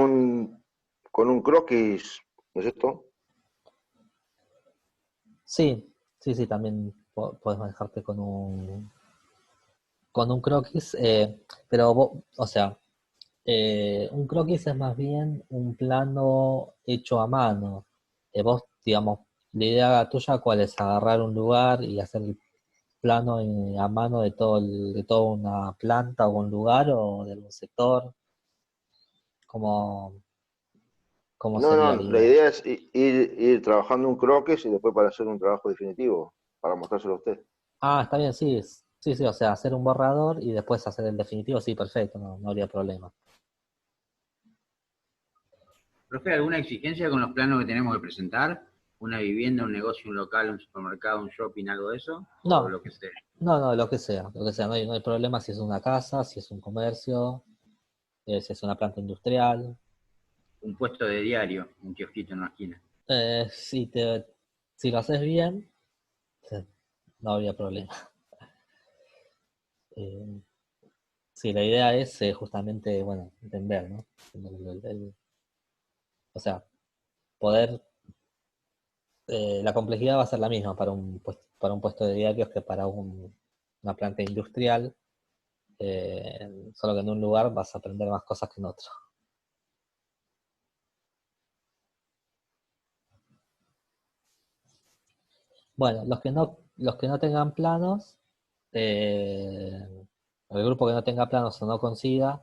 un croquis, ¿no es esto? Sí, también puedes manejarte con un croquis, pero o sea, un croquis es más bien un plano hecho a mano. Vos, digamos, la idea tuya, ¿cuál es? ¿Agarrar un lugar y hacer el plano a mano de de toda una planta o un lugar o de algún sector? ¿Cómo, cómo No, sería no, la la idea? idea es ir trabajando un croquis y después para hacer un trabajo definitivo, para mostrárselo a usted. Ah, está bien, sí, sí, sí, o sea, hacer un borrador y después hacer el definitivo, sí, perfecto, no habría problema. Profe, ¿alguna exigencia con los planos que tenemos que presentar? ¿Una vivienda, un negocio, un local, un supermercado, un shopping, algo de eso? ¿O No, lo que sea? no, lo que sea, no hay problema si es una casa, si es un comercio, si es una planta industrial. Un puesto de diario, un kiosquito en una esquina. Si si lo haces bien, no habría problema. Eh, sí, la idea es justamente, bueno, entender, ¿no? O sea, poder, la complejidad va a ser la misma para un puesto de diarios que para una planta industrial, solo que en un lugar vas a aprender más cosas que en otro. Bueno, los que no tengan planos, eh, el grupo que no tenga planos o no consiga,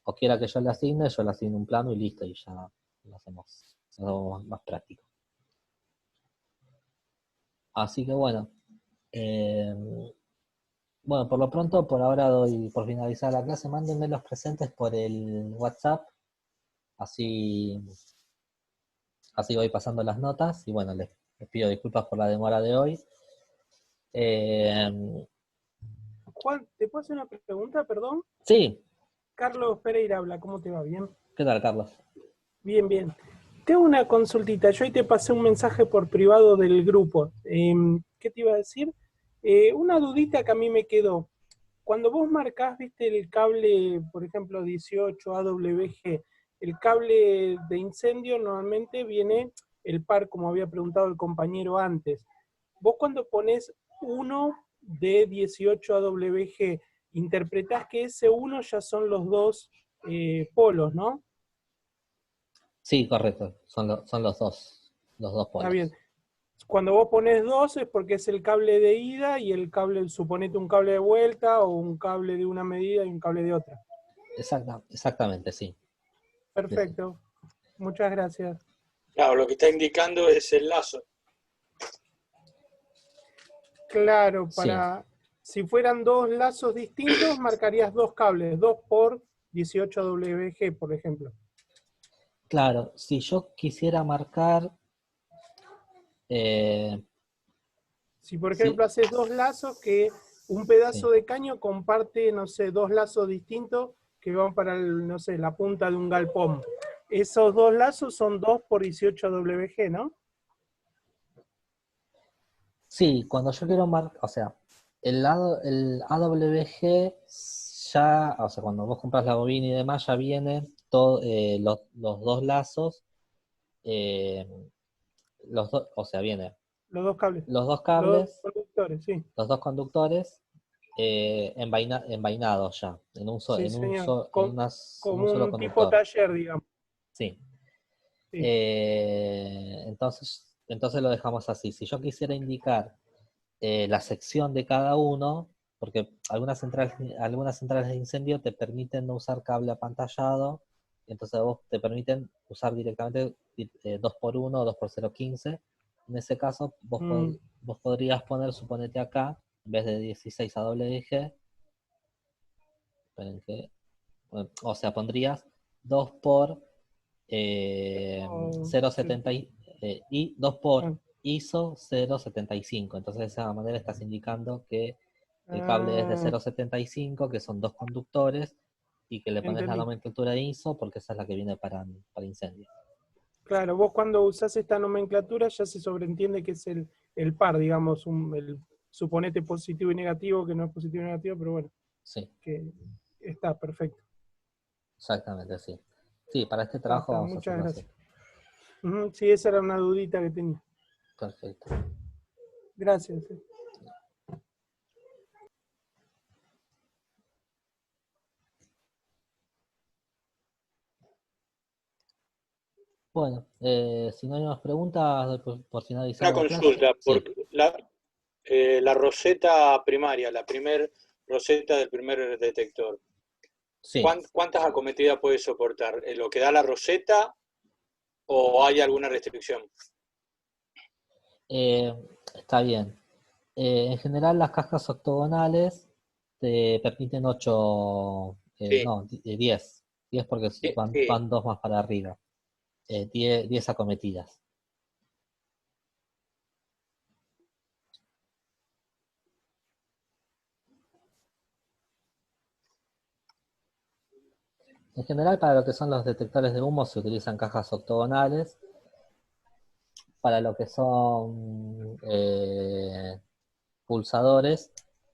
o quiera que yo le asigno un plano y listo, y ya lo hacemos más práctico. Así que bueno, eh, bueno, por lo pronto, por ahora doy por finalizar la clase, mándenme los presentes por el WhatsApp, así, así voy pasando las notas, y bueno, les pido disculpas por la demora de hoy. Eh, Juan, ¿te puedo hacer una pregunta, perdón? sí, Carlos Pereira habla, ¿cómo te va? ¿Bien? ¿qué tal, Carlos? Bien, bien. Tengo una consultita. Yo ahí te pasé un mensaje por privado del grupo. ¿Qué te iba a decir? Una dudita que a mí me quedó. Cuando vos marcás, viste, el cable, por ejemplo, 18 AWG, el cable de incendio normalmente viene el par, como había preguntado el compañero antes. Vos cuando pones 1 de 18 AWG, interpretás que ese 1 ya son los dos polos, ¿no? Sí, correcto, son los dos Está polos. bien. Cuando vos pones 2 es porque es el cable de ida y el cable, suponete un cable de vuelta o un cable de una medida y un cable de otra. Exactamente, sí. Perfecto. Muchas gracias. Claro, lo que está indicando es el lazo. Claro, Sí. si fueran dos lazos distintos, marcarías dos cables, 2 por 18 WG, por ejemplo. Claro, si yo quisiera marcar, Si, por sí, ejemplo, haces dos lazos que un pedazo de caño comparte, no sé, dos lazos distintos que van para, no sé, la punta de un galpón. Esos dos lazos son 2 por 18 WG, ¿no? sí, cuando yo quiero marcar, o sea, el AWG ya, o sea, cuando vos compras la bobina y demás, ya viene los dos lazos, eh, o sea, viene Los dos cables. los dos Los dos cables, conductores, sí. los dos conductores, envainados ya, Sí, señor. Como un solo un tipo conductor. taller, digamos. Sí. Sí. Entonces lo dejamos así. Si yo quisiera indicar la sección de cada uno, porque algunas centrales de incendio te permiten no usar cable apantallado, entonces vos te permiten usar directamente 2x1 o 2x015. En ese caso, vos podrías poner, suponete acá, en vez de 16 AWG, esperen que, bueno, o sea, pondrías 2 por 0.70 y 2 por ISO 0.75. Entonces de esa manera estás indicando que el cable es de 0.75, que son dos conductores, y que le pones la Entendí. nomenclatura de ISO porque esa es la que viene para incendios. Claro, vos cuando usás esta nomenclatura ya se sobreentiende que es el par, digamos, el suponete positivo y negativo, que no es positivo y negativo, pero bueno, Sí, que está perfecto. exactamente, sí. Sí, para este trabajo vamos a Muchas hacerlo así. gracias. Sí, esa era una dudita que tenía. Perfecto. Gracias. Bueno, si no hay más preguntas, doy por finalizar Una la clase. consulta, Sí. porque la roseta primaria, la primer roseta del primer detector, Sí. ¿cuántas acometidas puede soportar? ¿Lo que da la roseta o hay alguna restricción? Está bien. En general, las cajas octogonales te permiten 8, Sí. no, 10. 10 porque Sí. van 2 más para arriba. 10 acometidas. En general, para lo que son los detectores de humo se utilizan cajas octogonales. Para lo que son pulsadores,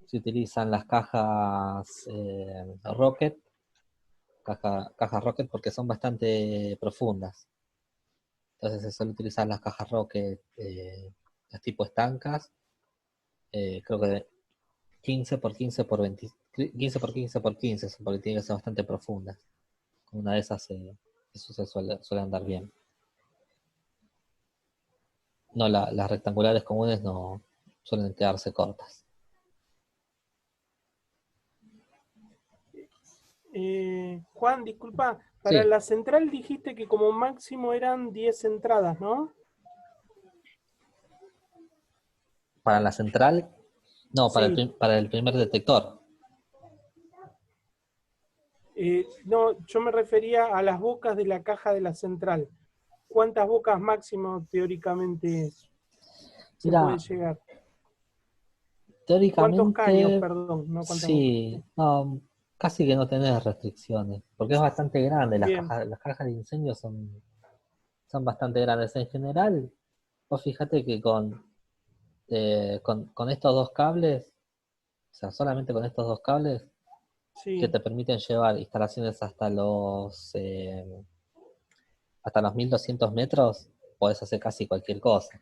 se utilizan las cajas Rocket, cajas Rocket porque son bastante profundas. Entonces se suele utilizar las cajas Rocket, las tipo estancas, creo que de 15 por 15 por 20, 15 por 15 por 15, porque tienen que ser bastante profundas. Con una de esas eso se suele andar bien. No, las rectangulares comunes no suelen quedarse cortas. Juan, disculpa, para Sí. la central dijiste que como máximo eran 10 entradas, ¿no? Para la central, no, Sí. para el primer detector. No, yo me refería a las bocas de la caja de la central. ¿Cuántas bocas máximo teóricamente se Mira, puede llegar? teóricamente, ¿Cuántos caños, perdón? No cuántas bocas. sí, no, casi que no tenés restricciones, porque es bastante grande, Bien. las cajas de incendio son bastante grandes. En general, vos fíjate que con estos dos cables, o sea, solamente con estos dos cables, Sí. que te permiten llevar instalaciones hasta los 1200 metros, podés hacer casi cualquier cosa.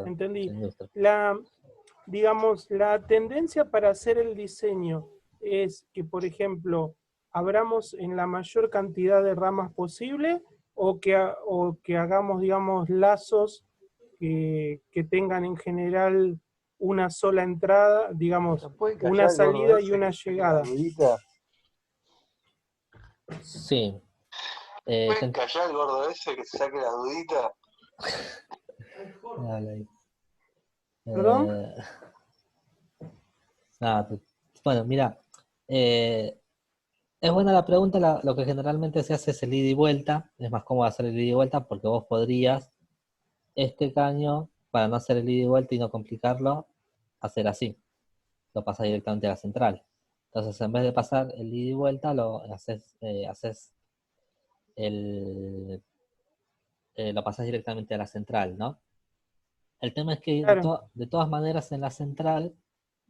Entendí. Industria. Digamos, la tendencia para hacer el diseño es que, por ejemplo, abramos en la mayor cantidad de ramas posible o que hagamos, digamos, lazos que tengan en general una sola entrada, digamos, una salida y una llegada. Sí. ¿Puedes callar el gordo ese que se saque la dudita? Dale. ¿Perdón? Nada, bueno, mira, es buena la pregunta. Lo que generalmente se hace es el ida y vuelta. Es más cómodo hacer el ida y vuelta porque vos podrías este caño, para no hacer el ida y vuelta y no complicarlo, hacer así. Lo pasas directamente a la central. Entonces, en vez de pasar el ida y vuelta, lo pasas directamente a la central, ¿no? El tema es que Claro. de todas maneras en la central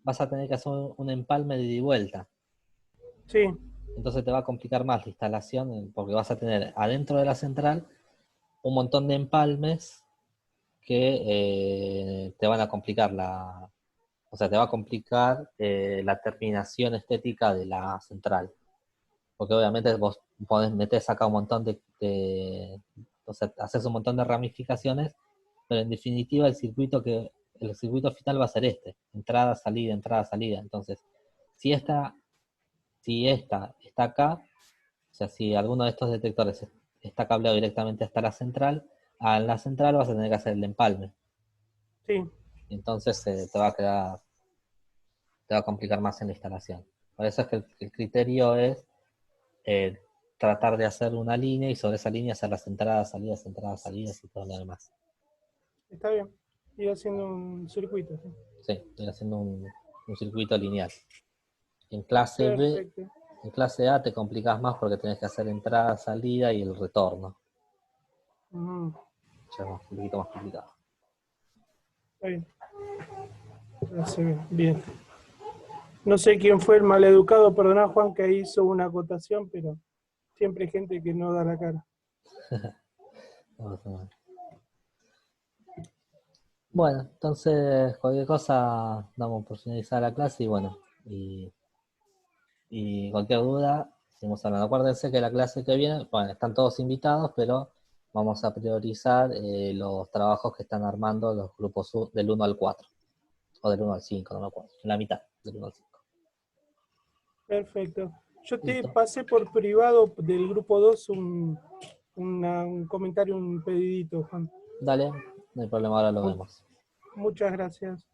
vas a tener que hacer un empalme de ida y vuelta. Sí. Entonces te va a complicar más la instalación porque vas a tener adentro de la central un montón de empalmes que te van a complicar o sea, te va a complicar la terminación estética de la central. Porque obviamente vos metés acá un montón o sea, haces un montón de ramificaciones, pero en definitiva el circuito final va a ser entrada, salida, entrada, salida. Entonces, si esta está acá, o sea, si alguno de estos detectores está cableado directamente hasta la central, a la central vas a tener que hacer el empalme. Sí. Entonces te va a complicar más en la instalación. Por eso es que el criterio es tratar de hacer una línea y sobre esa línea hacer las entradas, salidas y todo lo demás. Está bien. Ir haciendo un circuito. Sí, ir haciendo un circuito lineal. En clase Perfecto. B, en clase A te complicas más porque tenés que hacer entrada, salida y el retorno. Ya es un poquito más complicado. Está bien. Bien. No sé quién fue el maleducado, perdoná Juan que hizo una acotación, pero siempre hay gente que no da la cara. Bueno, entonces cualquier cosa damos por finalizar la clase y bueno, y cualquier duda, seguimos hablando. Acuérdense que la clase que viene, bueno, están todos invitados, pero vamos a priorizar los trabajos que están armando los grupos del 1 al 4, o del 1 al 5, no me acuerdo, en la mitad, del 1 al 5. Perfecto. Yo te Listo. pasé por privado del grupo 2 un comentario, un pedidito, Juan. Dale, no hay problema, ahora lo vemos. Muchas gracias.